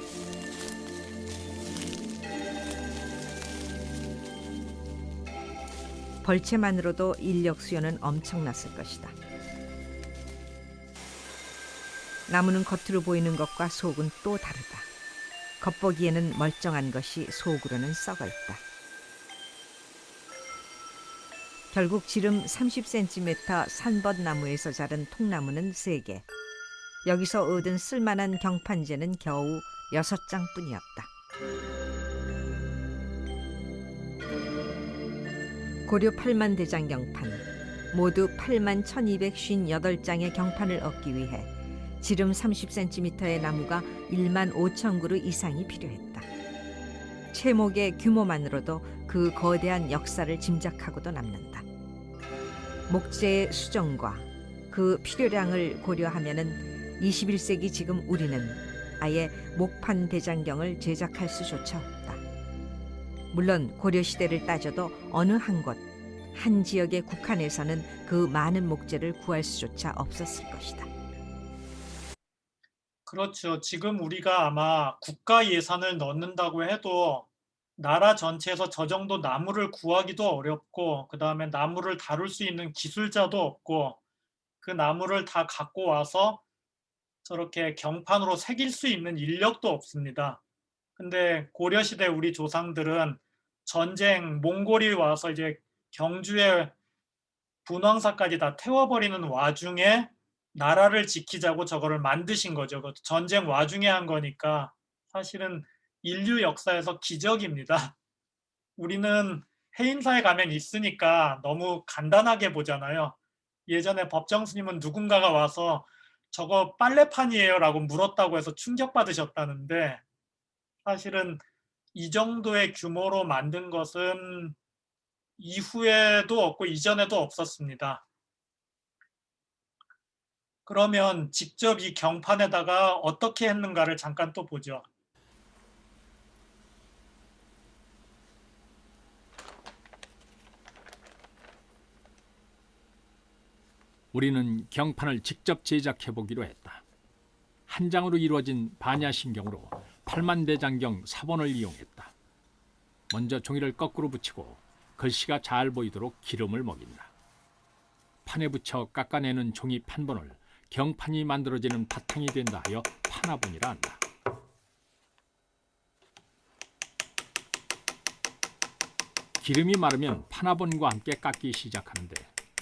벌채만으로도 인력 수요는 엄청났을 것이다. 나무는 겉으로 보이는 것과 속은 또 다르다. 겉보기에는 멀쩡한 것이 속으로는 썩어있다. 결국 지름 30cm 산벗나무에서 자른 통나무는 3개. 여기서 얻은 쓸만한 경판재는 겨우 6장뿐이었다. 고려 8만 대장 경판, 모두 8만 1258장의 경판을 얻기 위해 지름 30cm의 나무가 1만 5천 그루 이상이 필요했다. 채목의 규모만으로도 그 거대한 역사를 짐작하고도 남는다. 목재의 수정과 그 필요량을 고려하면은 21세기 지금 우리는 아예 목판 대장경을 제작할 수조차 없다. 물론 고려 시대를 따져도 어느 한 곳, 한 지역에 국한해서는 그 많은 목재를 구할 수조차 없었을 것이다.
그렇죠. 지금 우리가 아마 국가 예산을 넣는다고 해도 나라 전체에서 저 정도 나무를 구하기도 어렵고, 그 다음에 나무를 다룰 수 있는 기술자도 없고, 그 나무를 다 갖고 와서 저렇게 경판으로 새길 수 있는 인력도 없습니다. 근데 고려시대 우리 조상들은 전쟁, 몽골이 와서 이제 경주의 분황사까지 다 태워버리는 와중에 나라를 지키자고 저거를 만드신 거죠. 그것도 전쟁 와중에 한 거니까 사실은 인류 역사에서 기적입니다. 우리는 해인사에 가면 있으니까 너무 간단하게 보잖아요. 예전에 법정 스님은 누군가가 와서 저거 빨래판이에요 라고 물었다고 해서 충격받으셨다는데, 사실은 이 정도의 규모로 만든 것은 이후에도 없고 이전에도 없었습니다. 그러면 직접 이 경판에다가 어떻게 했는가를 잠깐 또 보죠.
우리는 경판을 직접 제작해 보기로 했다. 한 장으로 이루어진 반야심경으로 8만 대장경 사본을 이용했다. 먼저 종이를 거꾸로 붙이고 글씨가 잘 보이도록 기름을 먹인다. 판에 붙여 깎아내는 종이 판본을 경판이 만들어지는 바탕이 된다 하여 판화본이라 한다. 기름이 마르면 판화본과 함께 깎기 시작하는데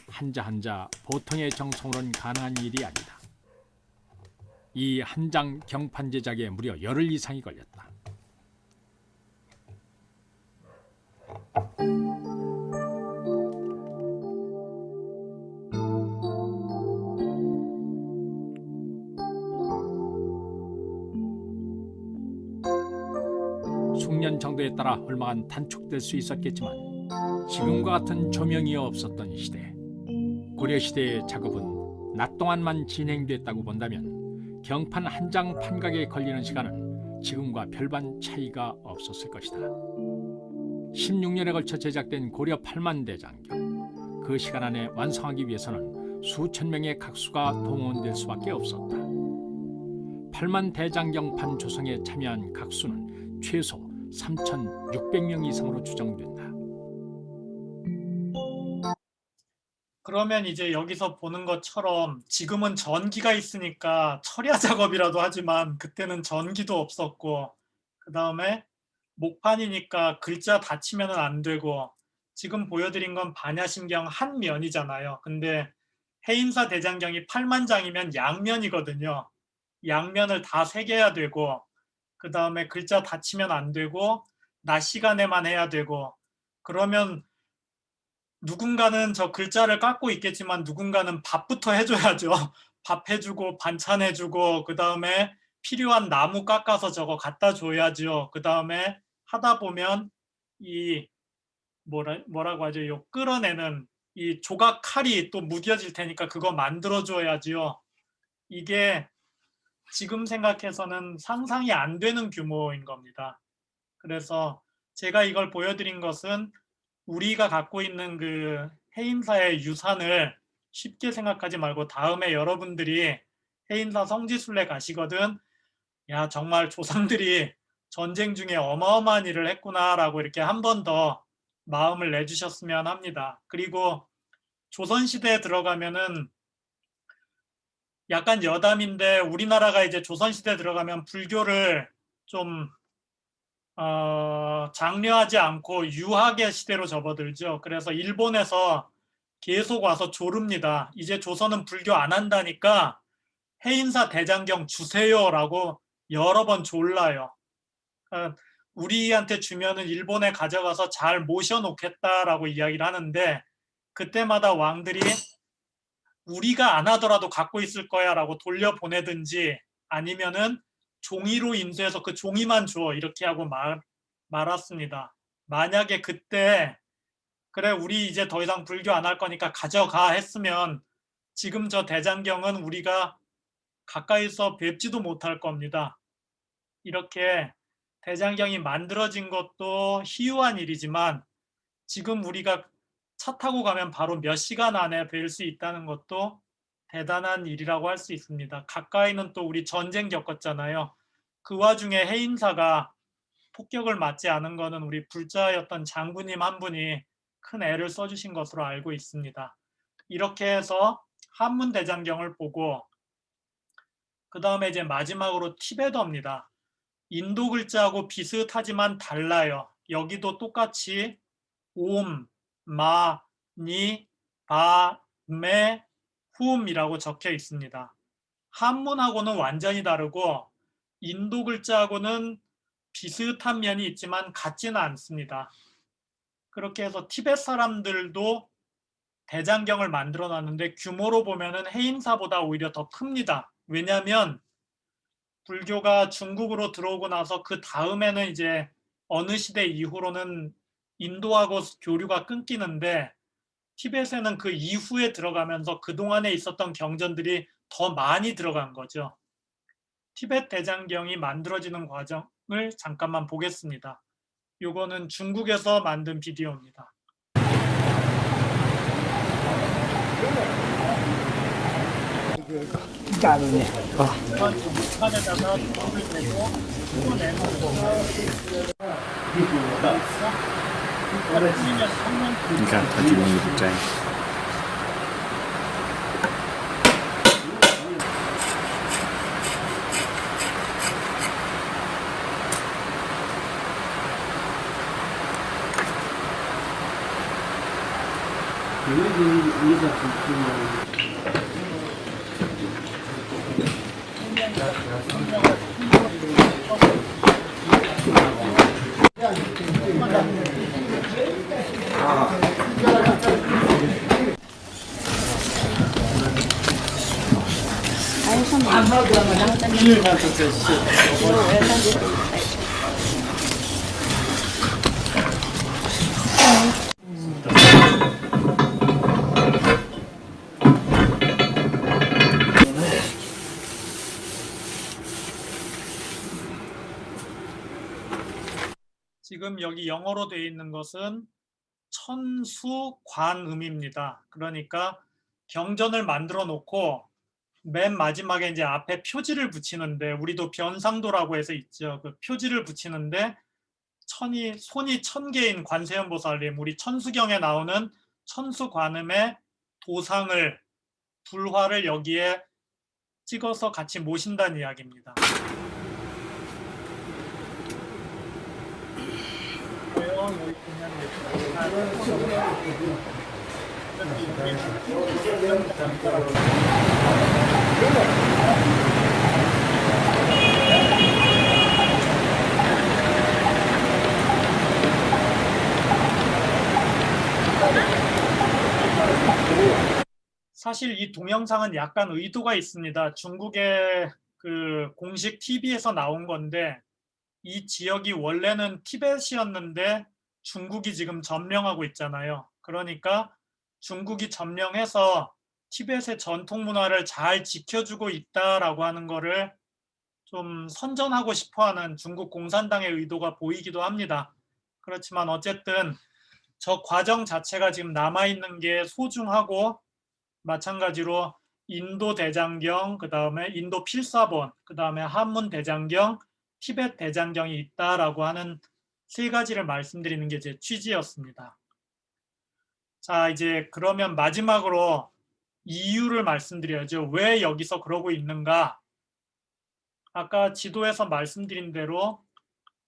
한자 한자 보통의 정성으로는 가능한 일이 아니다. 이 한 장 경판 제작에 무려 열흘 이상이 걸렸다. 숙련 정도에 따라 얼마간 단축될 수 있었겠지만 지금과 같은 조명이 없었던 시대, 고려시대의 작업은 낮 동안만 진행됐다고 본다면 경판 한 장 판각에 걸리는 시간은 지금과 별반 차이가 없었을 것이다. 16년에 걸쳐 제작된 고려 8만 대장경, 그 시간 안에 완성하기 위해서는 수천 명의 각수가 동원될 수밖에 없었다. 8만 대장경판 조성에 참여한 각수는 최소 3,600명 이상으로 추정된다.
그러면 이제 여기서 보는 것처럼 지금은 전기가 있으니까 철야 작업이라도 하지만 그때는 전기도 없었고, 그 다음에 목판이니까 글자 닫히면 안 되고, 지금 보여드린 건 반야심경 한 면이잖아요. 근데 해인사 대장경이 8만 장이면 양면이거든요. 양면을 다 새겨야 되고, 그 다음에 글자 닫히면 안 되고, 낮 시간에만 해야 되고, 그러면 누군가는 저 글자를 깎고 있겠지만 누군가는 밥부터 해줘야죠. 밥 해주고 반찬 해주고, 그 다음에 필요한 나무 깎아서 저거 갖다 줘야죠. 그 다음에 하다 보면 이 뭐라고 하죠? 요 끌어내는 이 조각 칼이 또 무뎌질 테니까 그거 만들어 줘야지요. 이게 지금 생각해서는 상상이 안 되는 규모인 겁니다. 그래서 제가 이걸 보여드린 것은 우리가 갖고 있는 그 해인사의 유산을 쉽게 생각하지 말고, 다음에 여러분들이 해인사 성지순례 가시거든, 야 정말 조상들이 전쟁 중에 어마어마한 일을 했구나라고 이렇게 한 번 더 마음을 내주셨으면 합니다. 그리고 조선시대에 들어가면은 약간 여담인데, 우리나라가 이제 조선시대에 들어가면 불교를 좀 장려하지 않고 유학의 시대로 접어들죠. 그래서 일본에서 계속 와서 조릅니다. 이제 조선은 불교 안 한다니까 해인사 대장경 주세요라고 여러 번 졸라요. 우리한테 주면은 일본에 가져가서 잘 모셔놓겠다라고 이야기를 하는데 그때마다 왕들이 우리가 안 하더라도 갖고 있을 거야 라고 돌려보내든지 아니면은 종이로 인쇄해서 그 종이만 줘 이렇게 하고 말았습니다. 만약에 그때 그래 우리 이제 더 이상 불교 안 할 거니까 가져가 했으면 지금 저 대장경은 우리가 가까이서 뵙지도 못할 겁니다. 이렇게 대장경이 만들어진 것도 희유한 일이지만 지금 우리가 차 타고 가면 바로 몇 시간 안에 뵐 수 있다는 것도 대단한 일이라고 할 수 있습니다. 가까이는 또 우리 전쟁 겪었잖아요. 그 와중에 해인사가 폭격을 맞지 않은 거는 우리 불자였던 장군님 한 분이 큰 애를 써주신 것으로 알고 있습니다. 이렇게 해서 한문 대장경을 보고 그 다음에 이제 마지막으로 티베터입니다. 인도 글자하고 비슷하지만 달라요. 여기도 똑같이 옴, 마, 니, 바, 메, 훔이라고 적혀 있습니다. 한문하고는 완전히 다르고 인도 글자하고는 비슷한 면이 있지만 같지는 않습니다. 그렇게 해서 티베트 사람들도 대장경을 만들어 놨는데 규모로 보면은 해인사보다 오히려 더 큽니다. 왜냐하면 불교가 중국으로 들어오고 나서 그 다음에는 이제 어느 시대 이후로는 인도하고 교류가 끊기는데 티벳에는 그 이후에 들어가면서 그동안에 있었던 경전들이 더 많이 들어간 거죠. 티벳 대장경이 만들어지는 과정을 잠깐만 보겠습니다. 요거는 중국에서 만든 비디오입니다. 판에다가 불을 대고 뜯어내는 지금 여기 영어로 되어 있는 것은 천수관음입니다. 그러니까 경전을 만들어 놓고 맨 마지막에 이제 앞에 표지를 붙이는데 우리도 변상도라고 해서 있죠. 그 표지를 붙이는데 손이 1000개인 관세음보살님, 우리 천수경에 나오는 천수관음의 도상을 불화를 여기에 찍어서 같이 모신다는 이야기입니다. 여기 사실 이 동영상은 약간 의도가 있습니다. 중국의 그 공식 TV에서 나온 건데 이 지역이 원래는 티벳이었는데 중국이 지금 점령하고 있잖아요. 그러니까 중국이 점령해서 티벳의 전통 문화를 잘 지켜주고 있다라고 하는 거를 좀 선전하고 싶어하는 중국 공산당의 의도가 보이기도 합니다. 그렇지만 어쨌든 저 과정 자체가 지금 남아있는 게 소중하고 마찬가지로 인도 대장경, 그 다음에 인도 필사본, 그 다음에 한문 대장경, 티벳 대장경이 있다라고 하는 세 가지를 말씀드리는 게 제 취지였습니다. 자, 이제 그러면 마지막으로 이유를 말씀드려야죠. 왜 여기서 그러고 있는가? 아까 지도에서 말씀드린 대로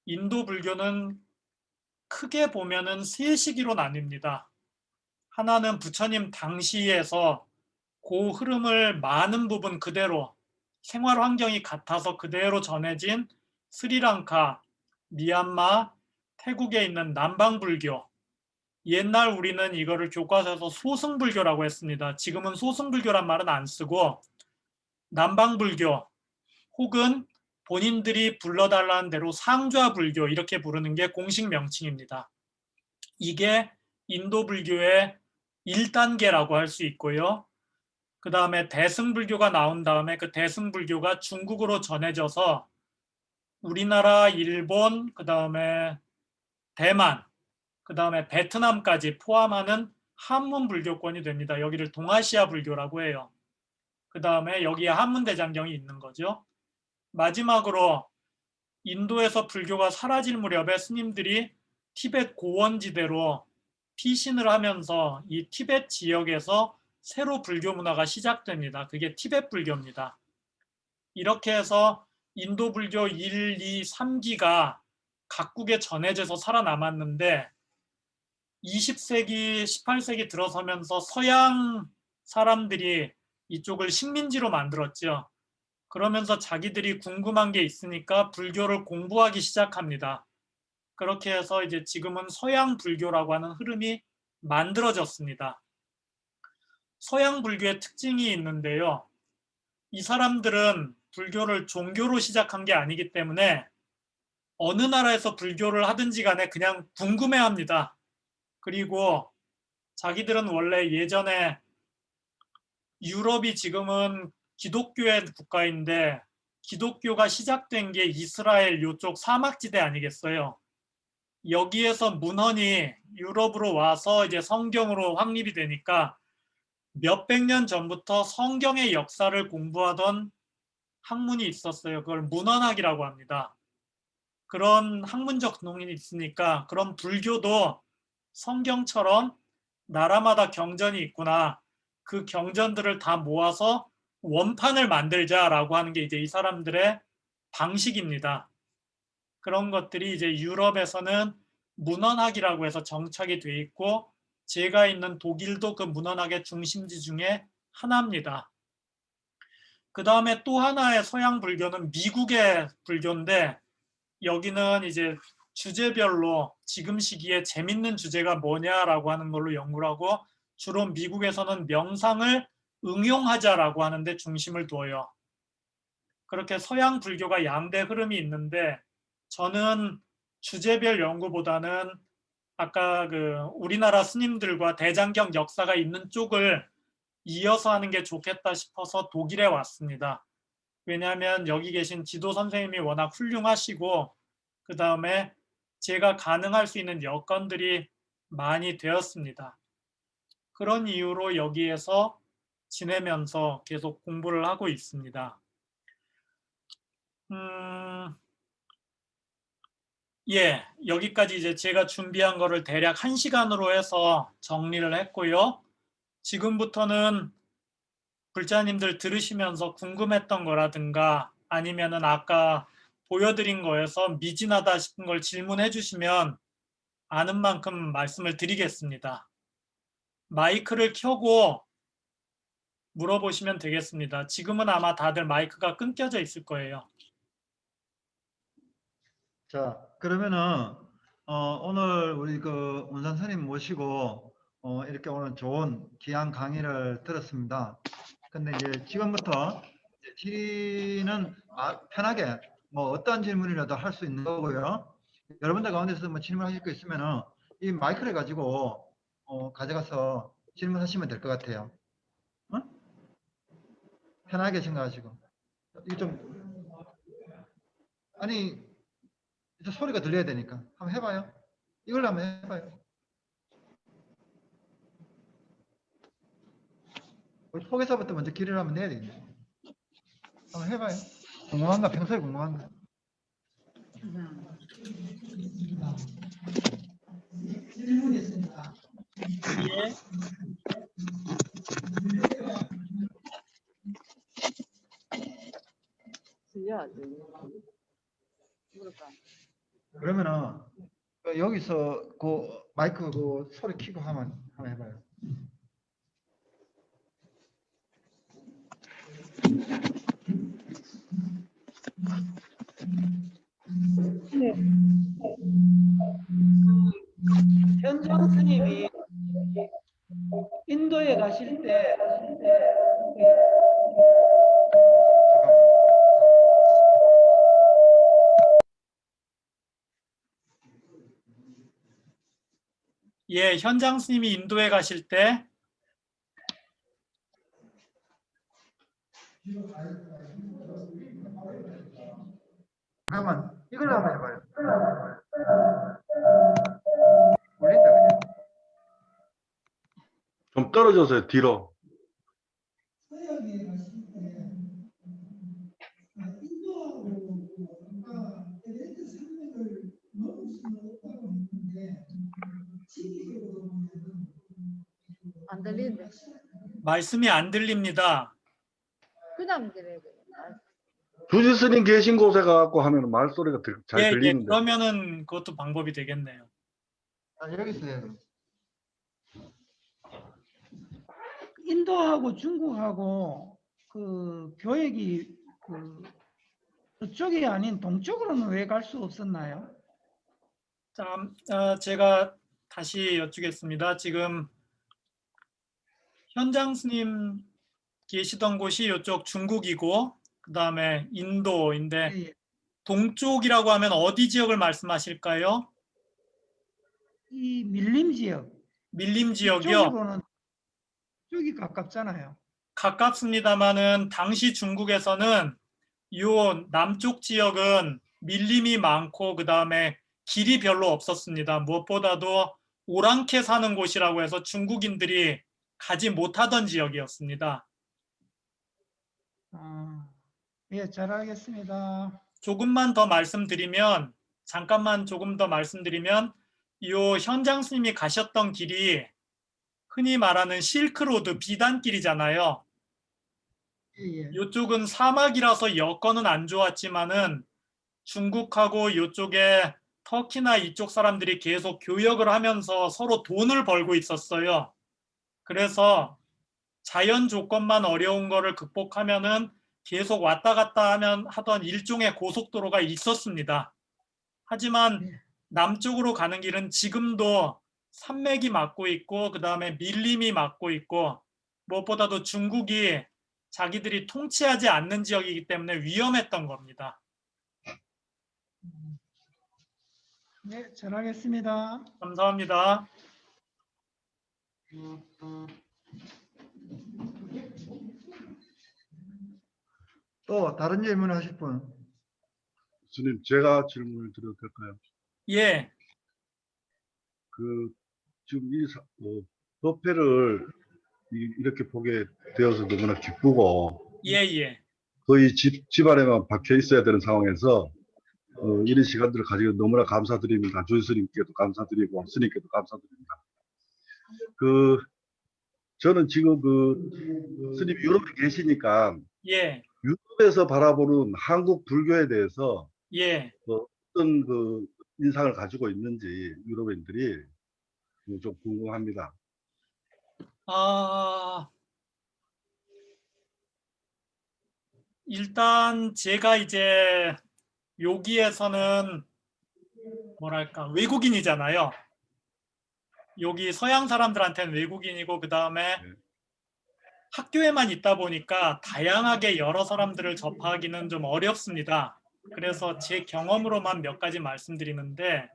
인도 불교는 크게 보면은 세 시기로 나뉩니다. 하나는 부처님 당시에서 그 흐름을 많은 부분 그대로 생활 환경이 같아서 그대로 전해진 스리랑카, 미얀마, 태국에 있는 남방불교. 옛날 우리는 이거를 교과서에서 소승불교라고 했습니다. 지금은 소승불교란 말은 안 쓰고 남방불교 혹은 본인들이 불러달라는 대로 상좌불교 이렇게 부르는 게 공식 명칭입니다. 이게 인도 불교의 1단계라고 할 수 있고요. 그 다음에 대승불교가 나온 다음에 그 대승불교가 중국으로 전해져서 우리나라, 일본, 그 다음에 대만, 그 다음에 베트남까지 포함하는 한문불교권이 됩니다. 여기를 동아시아 불교라고 해요. 그 다음에 여기에 한문대장경이 있는 거죠. 마지막으로 인도에서 불교가 사라질 무렵에 스님들이 티벳 고원지대로 피신을 하면서 이 티벳 지역에서 새로 불교 문화가 시작됩니다. 그게 티벳 불교입니다. 이렇게 해서 인도 불교 1, 2, 3기가 각국에 전해져서 살아남았는데 20세기, 18세기 들어서면서 서양 사람들이 이쪽을 식민지로 만들었죠. 그러면서 자기들이 궁금한 게 있으니까 불교를 공부하기 시작합니다. 그렇게 해서 이제 지금은 서양 불교라고 하는 흐름이 만들어졌습니다. 서양 불교의 특징이 있는데요. 이 사람들은 불교를 종교로 시작한 게 아니기 때문에 어느 나라에서 불교를 하든지 간에 그냥 궁금해합니다. 그리고 자기들은 원래 예전에 유럽이 지금은 기독교의 국가인데 기독교가 시작된 게 이스라엘 요쪽 사막지대 아니겠어요? 여기에서 문헌이 유럽으로 와서 이제 성경으로 확립이 되니까 몇백 년 전부터 성경의 역사를 공부하던 학문이 있었어요. 그걸 문헌학이라고 합니다. 그런 학문적 논문이 있으니까 그런 불교도 성경처럼 나라마다 경전이 있구나. 그 경전들을 다 모아서 원판을 만들자라고 하는 게 이제 이 사람들의 방식입니다. 그런 것들이 이제 유럽에서는 문헌학이라고 해서 정착이 돼 있고 제가 있는 독일도 그 문헌학의 중심지 중에 하나입니다. 그 다음에 또 하나의 서양 불교는 미국의 불교인데 여기는 이제 주제별로 지금 시기에 재밌는 주제가 뭐냐라고 하는 걸로 연구를 하고 주로 미국에서는 명상을 응용하자라고 하는데 중심을 둬요. 그렇게 서양 불교가 양대 흐름이 있는데 저는 주제별 연구보다는 아까 우리나라 스님들과 대장경 역사가 있는 쪽을 이어서 하는 게 좋겠다 싶어서 독일에 왔습니다. 왜냐하면 여기 계신 지도 선생님이 워낙 훌륭하시고 그 다음에 제가 가능할 수 있는 여건들이 많이 되었습니다. 그런 이유로 여기에서 지내면서 계속 공부를 하고 있습니다. 예, 여기까지 이제 제가 준비한 거를 대략 1시간으로 해서 정리를 했고요. 지금부터는 불자님들 들으시면서 궁금했던 거라든가 아니면은 아까 보여드린 거에서 미진하다 싶은 걸 질문해 주시면 아는 만큼 말씀을 드리겠습니다. 마이크를 켜고 물어보시면 되겠습니다. 지금은 아마 다들 마이크가 끊겨져 있을 거예요.
자, 그러면은 오늘 우리 그 운산선님 모시고 이렇게 오늘 좋은 귀한 강의를 들었습니다. 근데 이제 지금부터 질의는 편하게 뭐 어떤 질문이라도 할 수 있는 거고요. 여러분들 가운데서 뭐 질문하실 거 있으면은 이 마이크를 가지고 가져가서 질문하시면 될 것 같아요. 편하게 생각하시고. 이게 좀 아니 이제 소리가 들려야 되니까 한번 해봐요. 이걸로 한번 해봐요. 우리 포개사부터 먼저 기를 한번 내야 되겠네. 한번 해봐요. 궁금한가? 평소에 궁금한가? 질문이 있습니다.
예.
그러면은 여기서 그 마이크 그 소리 켜고 한번 해봐요.
네.
가실 때
예, 현장 스님이 인도에 가실 때
잠깐만 이걸로 한번 해봐요. 올린다 그냥.
좀 떨어져서요, 뒤로.
안 들리는데.
말씀이 안 들립니다.
그다음 그래.
주지 스님 계신 곳에 가갖고 하면 말소리가 잘
예,
들리는데.
그러면은 그것도 방법이 되겠네요.
아, 여기 있어요.
인도하고 중국하고 그 교역이 그 그쪽이 아닌 동쪽으로는 왜 갈 수 없었나요?
자, 제가 다시 여쭈겠습니다. 지금 현장 스님 계시던 곳이 이쪽 중국이고 그 다음에 인도인데
예, 예.
동쪽이라고 하면 어디 지역을 말씀하실까요?
이 밀림 지역
밀림 지역이요.
이쪽으로는 쪽이 가깝잖아요.
가깝습니다만은 당시 중국에서는 요 남쪽 지역은 밀림이 많고 그 다음에 길이 별로 없었습니다. 무엇보다도 오랑캐 사는 곳이라고 해서 중국인들이 가지 못하던 지역이었습니다.
예, 잘 알겠습니다.
조금만 더 말씀드리면 잠깐만 조금 더 말씀드리면 요 현장 스님이 가셨던 길이 흔히 말하는 실크로드 비단길이잖아요.
예, 예.
이쪽은 사막이라서 여건은 안 좋았지만은 중국하고 이쪽에 터키나 이쪽 사람들이 계속 교역을 하면서 서로 돈을 벌고 있었어요. 그래서 자연 조건만 어려운 거를 극복하면은 계속 왔다 갔다 하던 일종의 고속도로가 있었습니다. 하지만 남쪽으로 가는 길은 지금도 산맥이 막고 있고 그 다음에 밀림이 막고 있고 무엇보다도 중국이 자기들이 통치하지 않는 지역이기 때문에 위험했던 겁니다.
네, 잘 알겠습니다.
감사합니다.
또 다른 질문 하실 분?
스님, 제가 질문을 드려도 될까요?
예,
지금 이 협회를 이렇게 보게 되어서 너무나 기쁘고
예.
거의 집안에만 박혀 있어야 되는 상황에서 이런 시간들을 가지고 너무나 감사드립니다. 주지 스님께도 감사드리고 스님께도 감사드립니다. 저는 지금 스님 유럽에 계시니까
예,
유럽에서 바라보는 한국 불교에 대해서
예.
어떤 인상을 가지고 있는지 유럽인들이 좀 궁금합니다.
일단 제가 이제 여기에서는 뭐랄까 외국인이잖아요. 여기 서양 사람들한테는 외국인이고 그 다음에 학교에만 있다 보니까 다양하게 여러 사람들을 접하기는 좀 어렵습니다. 그래서 제 경험으로만 몇 가지 말씀드리는데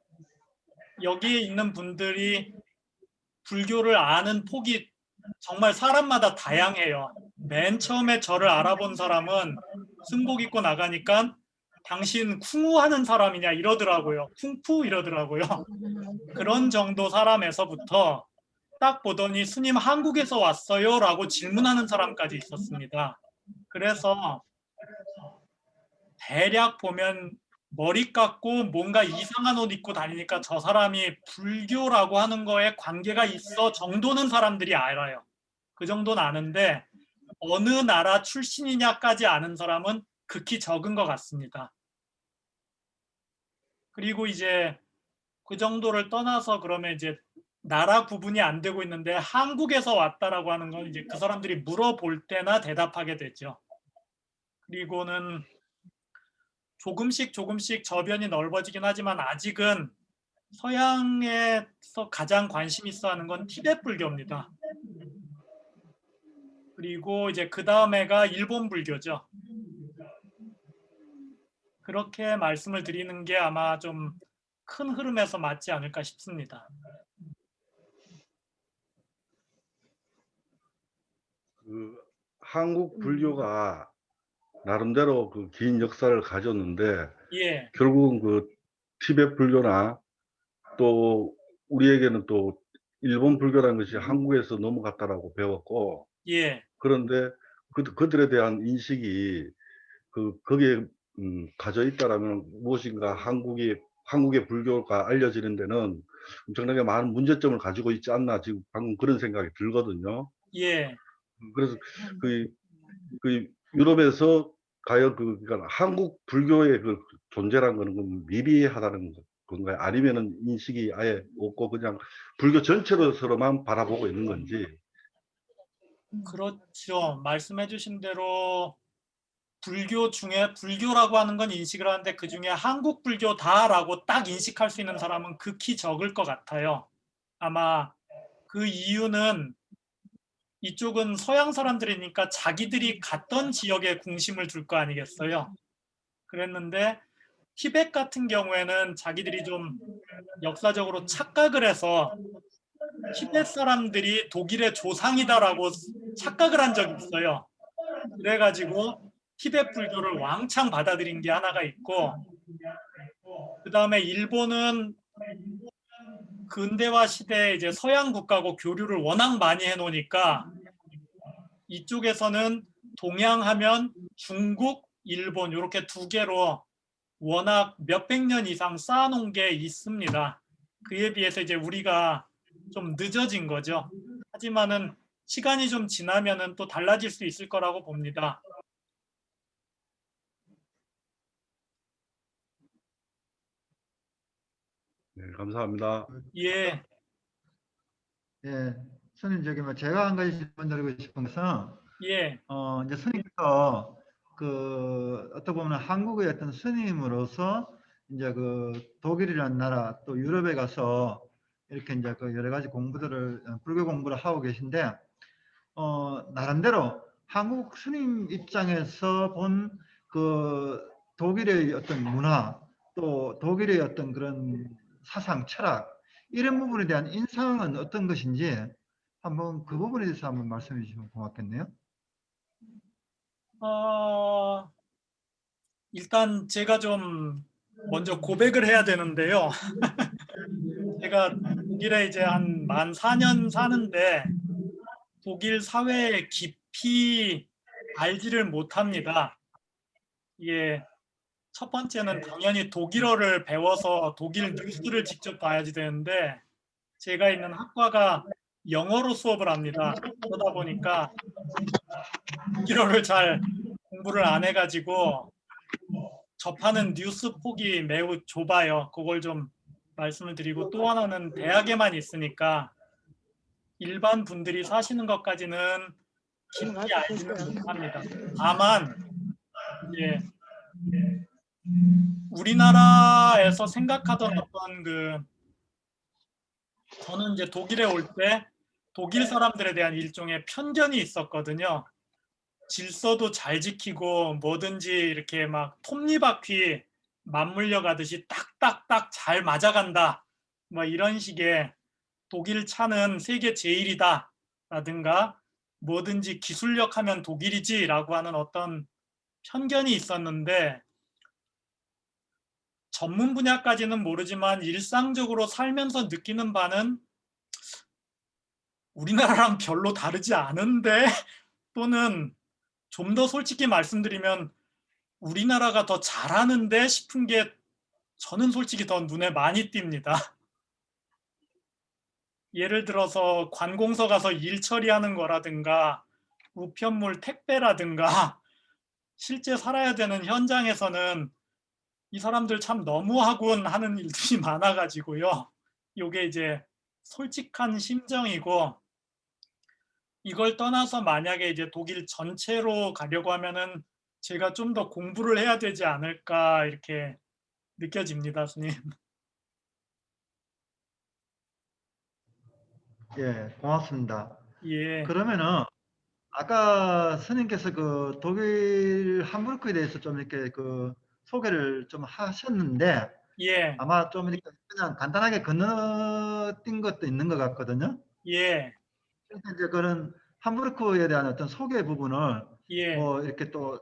여기에 있는 분들이 불교를 아는 폭이 정말 사람마다 다양해요. 맨 처음에 저를 알아본 사람은 승복 입고 나가니까 당신 쿵우 하는 사람이냐 이러더라고요. 쿵푸 이러더라고요. 그런 정도 사람에서부터 딱 보더니 스님 한국에서 왔어요? 라고 질문하는 사람까지 있었습니다. 그래서 대략 보면 머리 깎고 뭔가 이상한 옷 입고 다니니까 저 사람이 불교라고 하는 거에 관계가 있어 정도는 사람들이 알아요. 그 정도는 아는데 어느 나라 출신이냐까지 아는 사람은 극히 적은 것 같습니다. 그리고 이제 그 정도를 떠나서 그러면 이제 나라 구분이 안 되고 있는데 한국에서 왔다라고 하는 건 이제 그 사람들이 물어볼 때나 대답하게 되죠. 그리고는 조금씩 저변이 넓어지긴 하지만 아직은 서양에서 가장 관심 있어 하는 건 티베트 불교입니다. 그리고 이제 그 다음에가 일본 불교죠. 그렇게 말씀을 드리는 게 아마 좀 큰 흐름에서 맞지 않을까 싶습니다.
그 한국 불교가 나름대로 그 긴 역사를 가졌는데
예,
결국은 그 티베트 불교나 또 우리에게는 또 일본 불교라는 것이 한국에서 넘어갔다라고 배웠고,
예,
그런데 그들에 대한 인식이 거기에 가져 있다라면 무엇인가 한국의 불교가 알려지는 데는 엄청나게 많은 문제점을 가지고 있지 않나 지금 방금 그런 생각이 들거든요.
예.
그래서 그 유럽에서 과연 그러니까 한국 불교의 그 존재라는 거는 미비하다는 건가요? 아니면은 인식이 아예 없고 그냥 불교 전체로서만 바라보고 있는 건지.
그렇죠. 말씀해 주신 대로 불교 중에 불교라고 하는 건 인식을 하는데 그중에 한국 불교다라고 딱 인식할 수 있는 사람은 극히 적을 것 같아요. 아마 그 이유는 이쪽은 서양 사람들이니까 자기들이 갔던 지역에 궁심을 둘 거 아니겠어요. 그랬는데 티벳 같은 경우에는 자기들이 좀 역사적으로 착각을 해서 티벳 사람들이 독일의 조상이다라고 착각을 한 적이 있어요. 그래가지고 티벳 불교를 왕창 받아들인 게 하나가 있고, 그 다음에 일본은 근대화 시대에 이제 서양 국가고 교류를 워낙 많이 해놓으니까 이쪽에서는 동양하면 중국, 일본 이렇게 두 개로 워낙 몇백 년 이상 쌓아놓은 게 있습니다. 그에 비해서 이제 우리가 좀 늦어진 거죠. 하지만은 시간이 좀 지나면은 또 달라질 수 있을 거라고 봅니다.
네, 감사합니다.
예,
예, 스님 저기 뭐 제가 한 가지 질문 드리고 싶은 것은
예,
이제 스님께서 어떻게 보면 한국의 어떤 스님으로서 이제 그 독일이라는 나라 또 유럽에 가서 이렇게 이제 그 여러 가지 불교 공부를 하고 계신데 나름대로 한국 스님 입장에서 본 그 독일의 어떤 문화 또 독일의 어떤 그런 사상 철학 이런 부분에 대한 인상은 어떤 것인지 한번 그 부분에 대해서 한번 말씀해 주시면 고맙겠네요.
일단 제가 좀 먼저 고백을 해야 되는데요. 제가 독일에 이제 한 만 4년 사는데 독일 사회에 깊이 알지를 못합니다. 이게 첫 번째는 당연히 독일어를 배워서 독일 뉴스를 직접 봐야지 되는데 제가 있는 학과가 영어로 수업을 합니다. 그러다 보니까 독일어를 잘 공부를 안 해가지고 접하는 뉴스 폭이 매우 좁아요. 그걸 좀 말씀을 드리고, 또 하나는 대학에만 있으니까 일반 분들이 사시는 것까지는 깊이 알지는 못합니다. 다만 이제 우리나라에서 생각하던 어떤 저는 이제 독일에 올 때 독일 사람들에 대한 일종의 편견이 있었거든요. 질서도 잘 지키고 뭐든지 이렇게 막 톱니바퀴 맞물려 가듯이 딱딱딱 잘 맞아간다. 뭐 이런 식의 독일 차는 세계 제일이다 라든가 뭐든지 기술력 하면 독일이지 라고 하는 어떤 편견이 있었는데, 전문 분야까지는 모르지만 일상적으로 살면서 느끼는 바는 우리나라랑 별로 다르지 않은데, 또는 좀 더 솔직히 말씀드리면 우리나라가 더 잘하는데 싶은 게 저는 솔직히 더 눈에 많이 띕니다. 예를 들어서 관공서 가서 일 처리하는 거라든가 우편물 택배라든가 실제 살아야 되는 현장에서는 이 사람들 참 너무하군 하는 일들이 많아가지고요. 이게 이제 솔직한 심정이고, 이걸 떠나서 만약에 이제 독일 전체로 가려고 하면은 제가 좀 더 공부를 해야 되지 않을까 이렇게 느껴집니다, 스님.
예, 고맙습니다.
예,
그러면은 아까 스님께서 그 독일 함부르크에 대해서 좀 이렇게 그 소개를 좀 하셨는데
예,
아마 좀 이렇게 그냥 간단하게 건너뛴 것도 있는 것 같거든요.
예,
그래서 이제 그런 함부르크에 대한 어떤 소개 부분을
예,
뭐 이렇게 또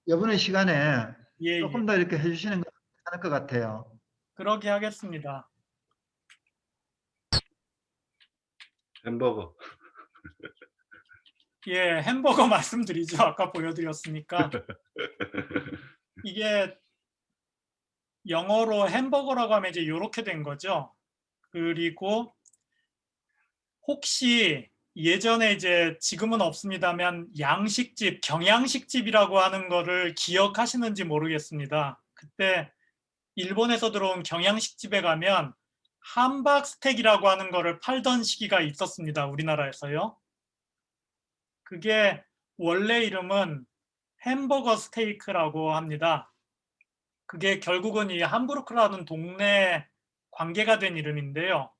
이번의 시간에
예, 예.
조금 더 이렇게 해주시는 거 괜찮을 것 같아요.
그렇게 하겠습니다.
햄버거.
예, 햄버거 말씀드리죠. 아까 보여드렸으니까. 이게 영어로 햄버거라고 하면 이제 이렇게 된 거죠. 그리고 혹시 예전에 이제 지금은 없습니다만 양식집, 경양식집이라고 하는 거를 기억하시는지 모르겠습니다. 그때 일본에서 들어온 경양식집에 가면 함박 스테이크라고 하는 거를 팔던 시기가 있었습니다. 우리나라에서요. 그게 원래 이름은 햄버거 스테이크라고 합니다. 그게 결국은 이 함부르크라는 동네 관계가 된 이름인데요.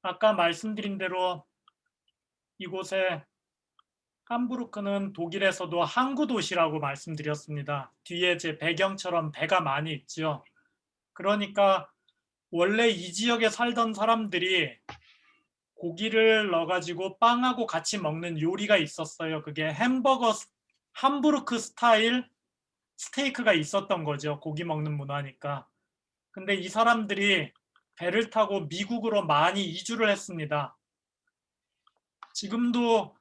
아까 말씀드린 대로 이곳에 함부르크는 독일에서도 항구 도시라고 말씀드렸습니다. 뒤에 제 배경처럼 배가 많이 있죠. 그러니까 원래 이 지역에 살던 사람들이 고기를 넣어가지고 빵하고 같이 먹는 요리가 있었어요. 그게 함부르크 스타일 스테이크가 있었던 거죠. 고기 먹는 문화니까. 근데 이 사람들이 배를 타고 미국으로 많이 이주를 했습니다. 지금도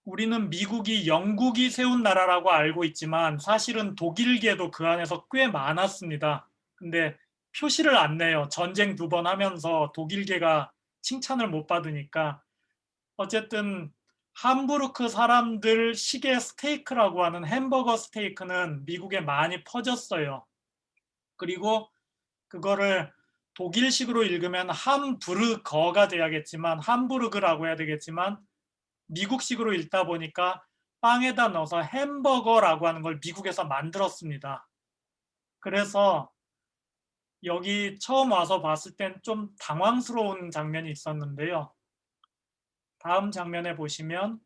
우리는 미국이 영국이 세운 나라라고 알고 있지만 사실은 독일계도 그 안에서 꽤 많았습니다. 근데 표시를 안 내요. 전쟁 2번 하면서 독일계가 칭찬을 못 받으니까. 어쨌든 함부르크 사람들 식의 스테이크라고 하는 햄버거 스테이크는 미국에 많이 퍼졌어요. 그리고 그거를 독일식으로 읽으면 함부르거가 돼야겠지만 함부르그라고 해야 되겠지만 미국식으로 읽다 보니까 빵에다 넣어서 햄버거라고 하는 걸 미국에서 만들었습니다. 그래서 여기 처음 와서 봤을 땐 좀 당황스러운 장면이 있었는데요. 다음 장면에 보시면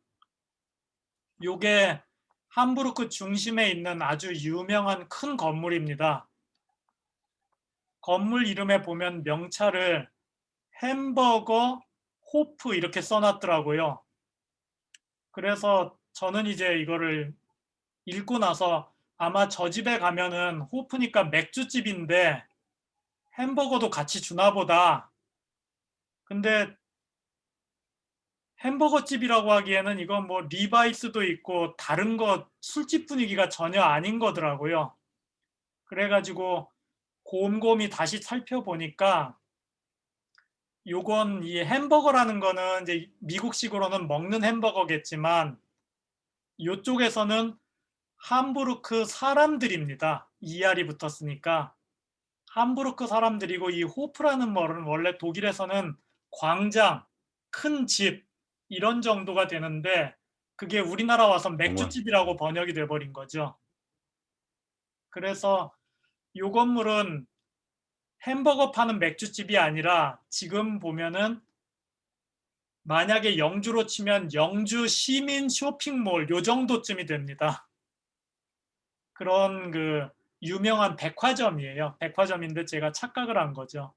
요게 함부르크 중심에 있는 아주 유명한 큰 건물입니다. 건물 이름에 보면 명찰을 햄버거 호프 이렇게 써놨더라고요. 그래서 저는 이제 이거를 읽고 나서 아마 저 집에 가면은 호프니까 맥주집인데 햄버거도 같이 주나 보다. 근데 햄버거 집이라고 하기에는 이건 뭐 리바이스도 있고 다른 거 술집 분위기가 전혀 아닌 거더라고요. 그래가지고 곰곰이 다시 살펴보니까 요건 이 햄버거라는 거는 이제 미국식으로는 먹는 햄버거겠지만 요쪽에서는 함부르크 사람들입니다. ER이 붙었으니까 함부르크 사람들이고 이 호프라는 말은 원래 독일에서는 광장, 큰 집 이런 정도가 되는데 그게 우리나라 와서 맥주집이라고 번역이 돼버린 거죠. 그래서 요 건물은 햄버거 파는 맥주집이 아니라 지금 보면은 만약에 영주로 치면 영주 시민 쇼핑몰 요 정도쯤이 됩니다. 그런 그 유명한 백화점이에요. 백화점인데 제가 착각을 한 거죠.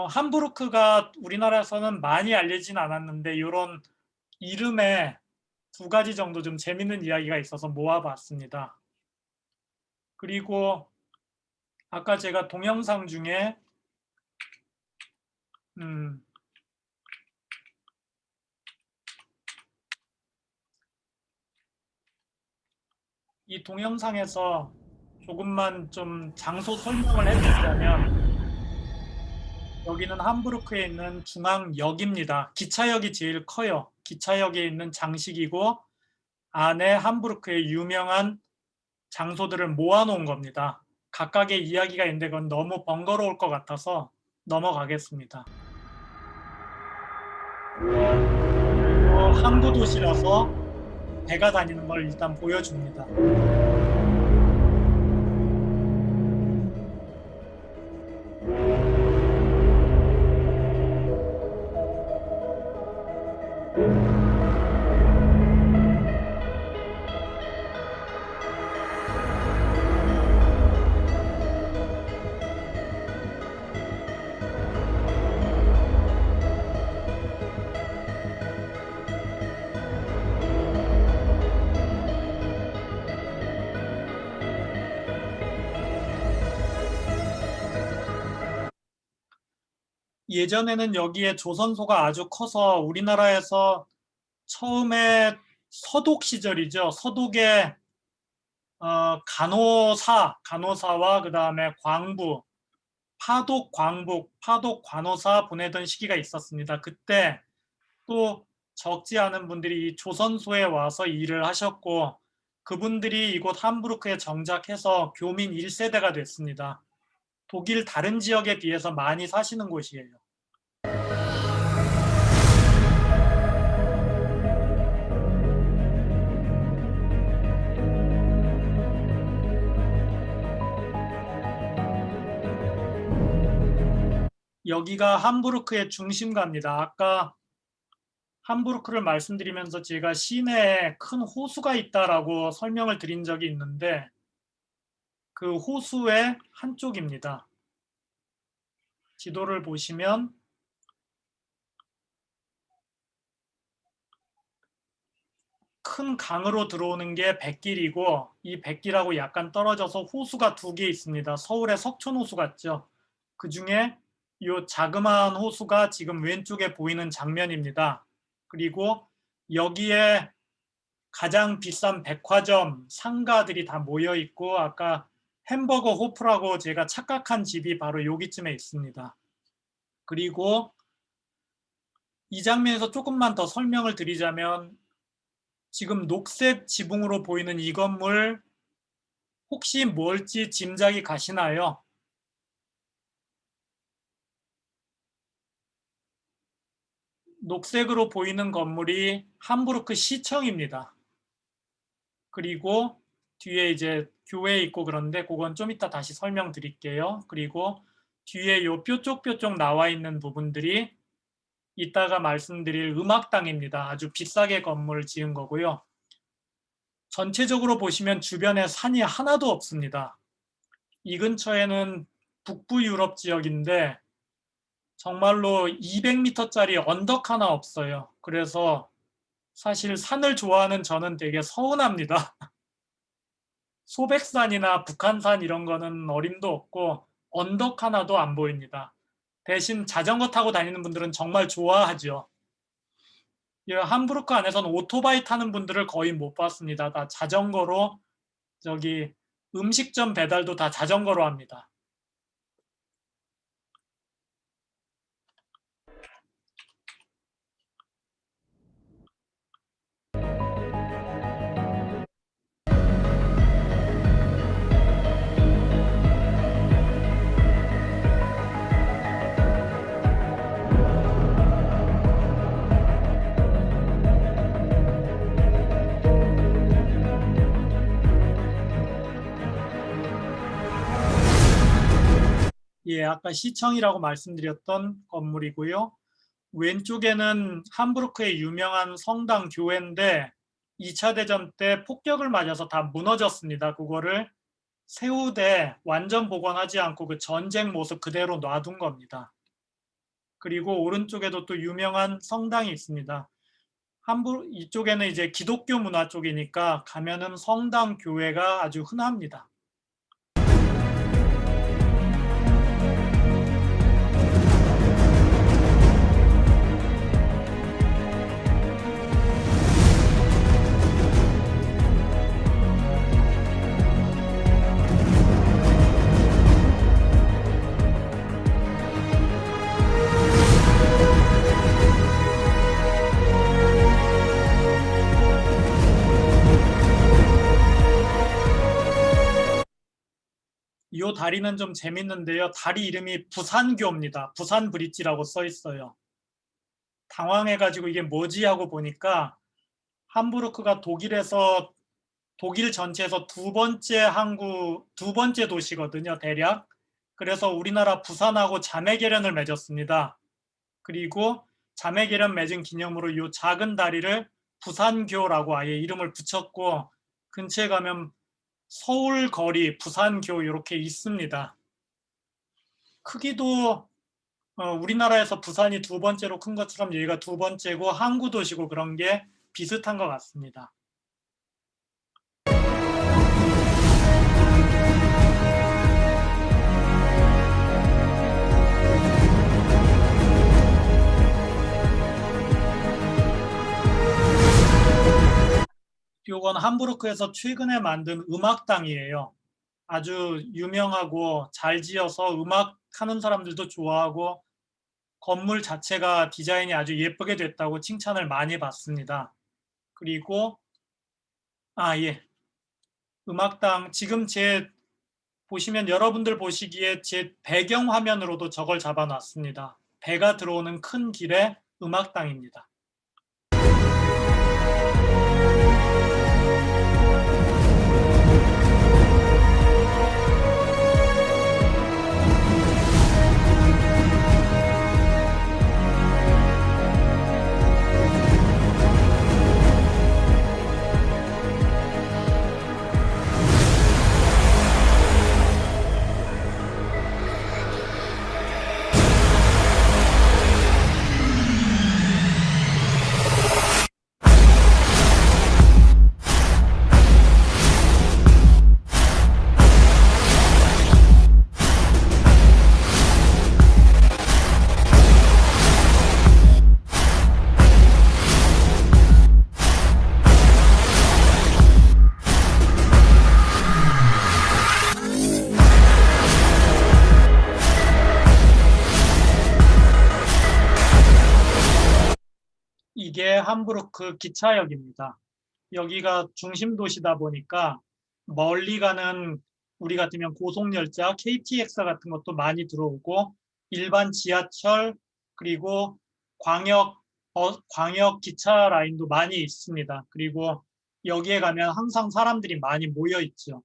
함부르크가 우리나라에서는 많이 알려진 않았는데 이런 이름에 2가지 정도 좀 재밌는 이야기가 있어서 모아봤습니다. 그리고 아까 제가 동영상 중에 이 동영상에서 조금만 좀 장소 설명을 해드리자면 여기는 함부르크에 있는 중앙역입니다. 기차역이 제일 커요. 기차역에 있는 장식이고 안에 함부르크의 유명한 장소들을 모아놓은 겁니다. 각각의 이야기가 있는데 그건 너무 번거로울 것 같아서 넘어가겠습니다. 항구 도시라서 배가 다니는 걸 일단 보여줍니다. 예전에는 여기에 조선소가 아주 커서 우리나라에서 처음에 서독 시절이죠. 서독에 간호사와 그다음에 광부, 파독 광북, 파독 간호사 보내던 시기가 있었습니다. 그때 또 적지 않은 분들이 이 조선소에 와서 일을 하셨고 그분들이 이곳 함부르크에 정착해서 교민 1세대가 됐습니다. 독일 다른 지역에 비해서 많이 사시는 곳이에요. 여기가 함부르크의 중심가입니다. 아까 함부르크를 말씀드리면서 제가 시내에 큰 호수가 있다라고 설명을 드린 적이 있는데 그 호수의 한쪽입니다. 지도를 보시면 큰 강으로 들어오는 게 백길이고 이 백길하고 약간 떨어져서 호수가 2개 있습니다. 서울의 석촌호수 같죠. 그중에 이 자그마한 호수가 지금 왼쪽에 보이는 장면입니다. 그리고 여기에 가장 비싼 백화점, 상가들이 다 모여 있고 아까 햄버거 호프라고 제가 착각한 집이 바로 여기쯤에 있습니다. 그리고 이 장면에서 조금만 더 설명을 드리자면 지금 녹색 지붕으로 보이는 이 건물 혹시 뭘지 짐작이 가시나요? 녹색으로 보이는 건물이 함부르크 시청입니다. 그리고 뒤에 이제 교회 있고 그런데 그건 좀 이따 다시 설명드릴게요. 그리고 뒤에 요 뾰족뾰족 나와 있는 부분들이 이따가 말씀드릴 음악당입니다. 아주 비싸게 건물을 지은 거고요. 전체적으로 보시면 주변에 산이 하나도 없습니다. 이 근처에는 북부 유럽 지역인데 정말로 200m짜리 언덕 하나 없어요. 그래서 사실 산을 좋아하는 저는 되게 서운합니다. 소백산이나 북한산 이런 거는 어림도 없고 언덕 하나도 안 보입니다. 대신 자전거 타고 다니는 분들은 정말 좋아하죠. 함부르크 안에서는 오토바이 타는 분들을 거의 못 봤습니다. 다 자전거로 저기 음식점 배달도 다 자전거로 합니다. 예, 아까 시청이라고 말씀드렸던 건물이고요. 왼쪽에는 함부르크의 유명한 성당 교회인데 2차 대전 때 폭격을 맞아서 다 무너졌습니다. 그거를 세우되 완전 복원하지 않고 그 전쟁 모습 그대로 놔둔 겁니다. 그리고 오른쪽에도 또 유명한 성당이 있습니다. 이쪽에는 이제 기독교 문화 쪽이니까 가면은 성당 교회가 아주 흔합니다. 이 다리는 좀 재밌는데요. 다리 이름이 부산교입니다. 부산 브릿지라고 써 있어요. 당황해가지고 이게 뭐지 하고 보니까 함부르크가 독일 전체에서 두 번째 도시거든요. 대략. 그래서 우리나라 부산하고 자매결연을 맺었습니다. 그리고 자매결연 맺은 기념으로 이 작은 다리를 부산교라고 아예 이름을 붙였고 근처에 가면 서울 거리, 부산교 이렇게 있습니다. 크기도 우리나라에서 부산이 2번째로 큰 것처럼 여기가 2번째고 항구 도시고 그런 게 비슷한 것 같습니다. 이건 함부르크에서 최근에 만든 음악당이에요. 아주 유명하고 잘 지어서 음악하는 사람들도 좋아하고 건물 자체가 디자인이 아주 예쁘게 됐다고 칭찬을 많이 받습니다. 그리고 예. 음악당 지금 보시면 여러분들 보시기에 제 배경 화면으로도 저걸 잡아놨습니다. 배가 들어오는 큰 길의 음악당입니다. 이게 함부르크 기차역입니다. 여기가 중심 도시다 보니까 멀리 가는 우리 같으면 고속열차, KTX 같은 것도 많이 들어오고 일반 지하철 그리고 광역 기차 라인도 많이 있습니다. 그리고 여기에 가면 항상 사람들이 많이 모여 있죠.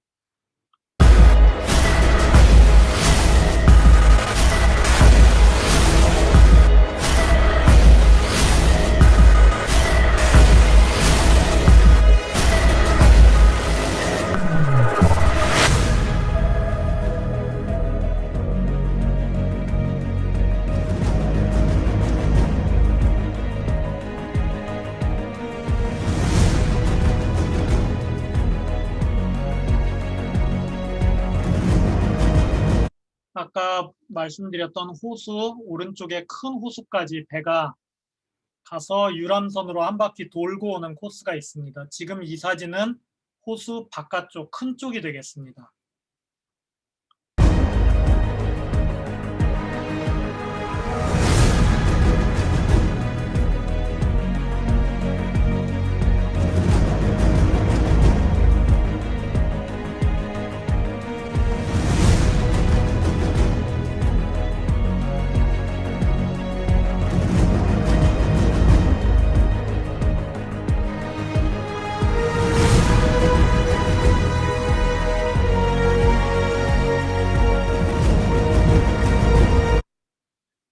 아까 말씀드렸던 호수, 오른쪽에 큰 호수까지 배가 가서 유람선으로 한 바퀴 돌고 오는 코스가 있습니다. 지금 이 사진은 호수 바깥쪽 큰 쪽이 되겠습니다.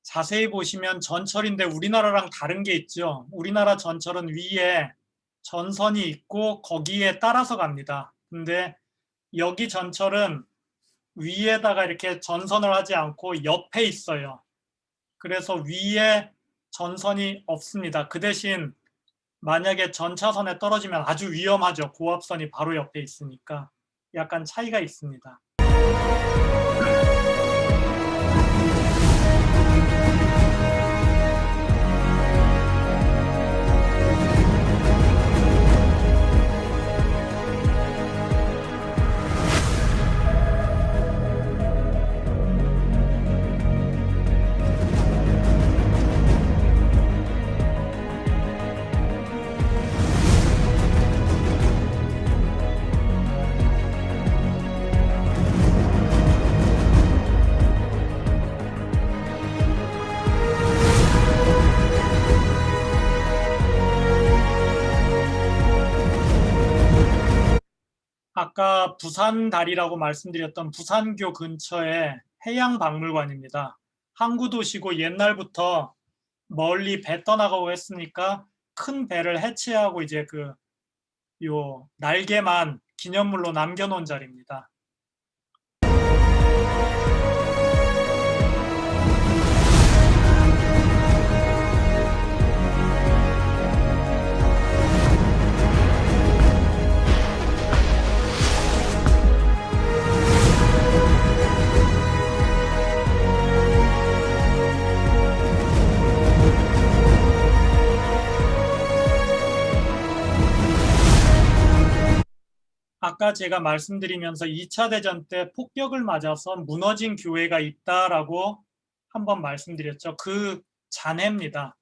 자세히 보시면 전철인데 우리나라랑 다른 게 있죠. 우리나라 전철은 위에 전선이 있고 거기에 따라서 갑니다. 근데 여기 전철은 위에다가 이렇게 전선을 하지 않고 옆에 있어요. 그래서 위에 전선이 없습니다. 그 대신 만약에 전차선에 떨어지면 아주 위험하죠. 고압선이 바로 옆에 있으니까 약간 차이가 있습니다. 아까 부산다리라고 말씀드렸던 부산교 근처에 해양박물관입니다. 항구도시고 옛날부터 멀리 배 떠나가고 했으니까 큰 배를 해체하고 이제 요 날개만 기념물로 남겨놓은 자리입니다. 아까 제가 말씀드리면서 2차 대전 때 폭격을 맞아서 무너진 교회가 있다라고 한번 말씀드렸죠. 그 잔해입니다.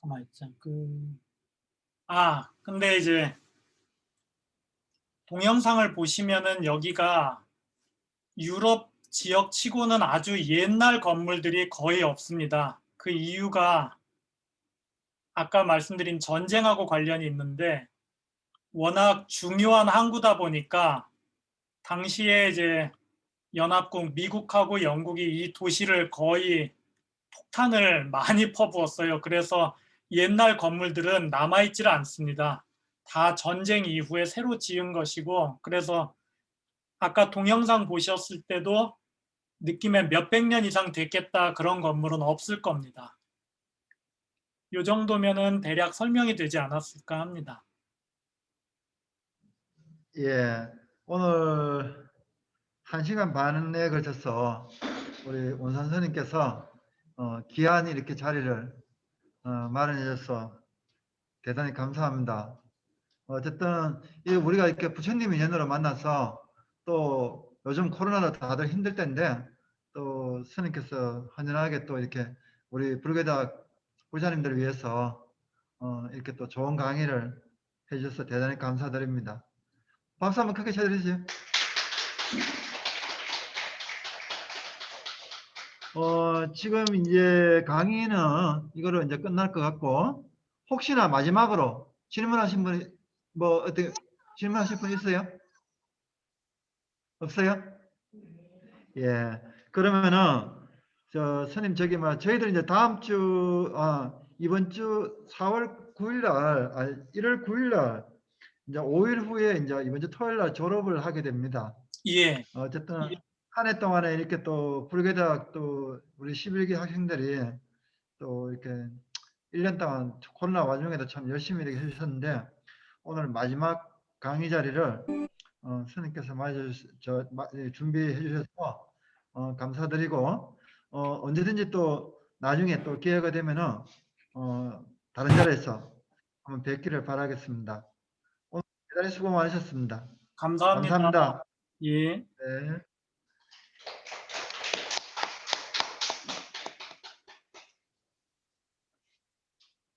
가만히 있자. 근데 이제 동영상을 보시면은 여기가 유럽 지역 치고는 아주 옛날 건물들이 거의 없습니다. 그 이유가 아까 말씀드린 전쟁하고 관련이 있는데 워낙 중요한 항구다 보니까 당시에 이제 연합국 미국하고 영국이 이 도시를 거의 폭탄을 많이 퍼부었어요. 그래서 옛날 건물들은 남아있질 않습니다. 다 전쟁 이후에 새로 지은 것이고, 그래서 아까 동영상 보셨을 때도 느낌에 몇백 년 이상 됐겠다 그런 건물은 없을 겁니다. 이 정도면은 대략 설명이 되지 않았을까 합니다.
예, 오늘 1시간 반에 걸쳐서 우리 원산 선생님께서 귀한 이렇게 자리를 마련해 줘서 대단히 감사합니다. 어쨌든 우리가 이렇게 부처님 인연으로 만나서 또 요즘 코로나로 다들 힘들 때인데 또 스님께서 헌연하게 또 이렇게 우리 불교대학 부자님들을 위해서 이렇게 또 좋은 강의를 해주셔서 대단히 감사드립니다. 박수 한번 크게 쳐드리세요. 지금 이제 강의는 이거로 이제 끝날 것 같고, 혹시나 마지막으로 질문하신 분이 어떻게 질문하실 분 있어요? 없어요? 예. 그러면은 스님 저희들 이제 다음 주 이번 주 4월 9일 날 1월 9일 날 이제 5일 후에 이제 이번 주 토요일 날 졸업을 하게 됩니다.
예.
어쨌든 한 해 동안에 이렇게 또 불교대학 또 우리 11기 학생들이 또 이렇게 1년 동안 코로나 와중에도 참 열심히 이렇게 해주셨는데 오늘 마지막 강의 자리를 스님께서 준비해 주셔서 감사드리고 언제든지 또 나중에 또 기회가 되면은 다른 자리에서 한번 뵙기를 바라겠습니다. 오늘 대단히 수고 많으셨습니다.
감사합니다.
감사합니다.
예.
네.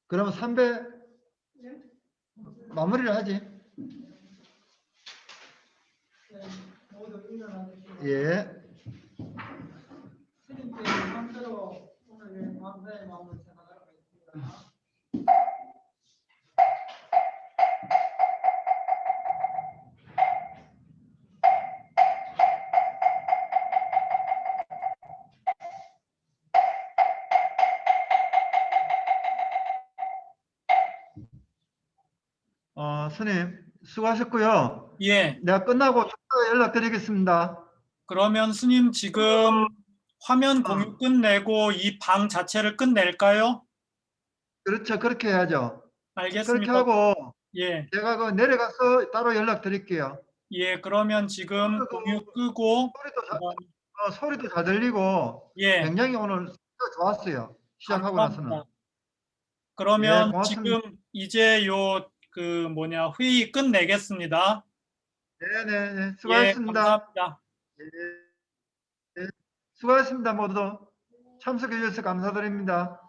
그러면 3배 마무리를 하지. 예. 스님 수고하셨고요.
예.
내가 끝나고 연락드리겠습니다.
그러면 스님 지금 화면 공유 끝내고 이 방 자체를 끝낼까요?
그렇죠. 그렇게 해야죠.
알겠습니다.
그렇게 하고
예.
제가 내려가서 따로 연락드릴게요.
예, 그러면 지금 공유 끄고
소리도 잘 들리고
예.
굉장히 오늘 좋았어요. 시작하고
감사합니다.
나서는.
그러면
예, 고맙습니다.
지금 이제 회의 끝내겠습니다.
네네.
예,
수고하셨습니다.
감사합니다.
수고하셨습니다. 모두 참석해 주셔서 감사드립니다.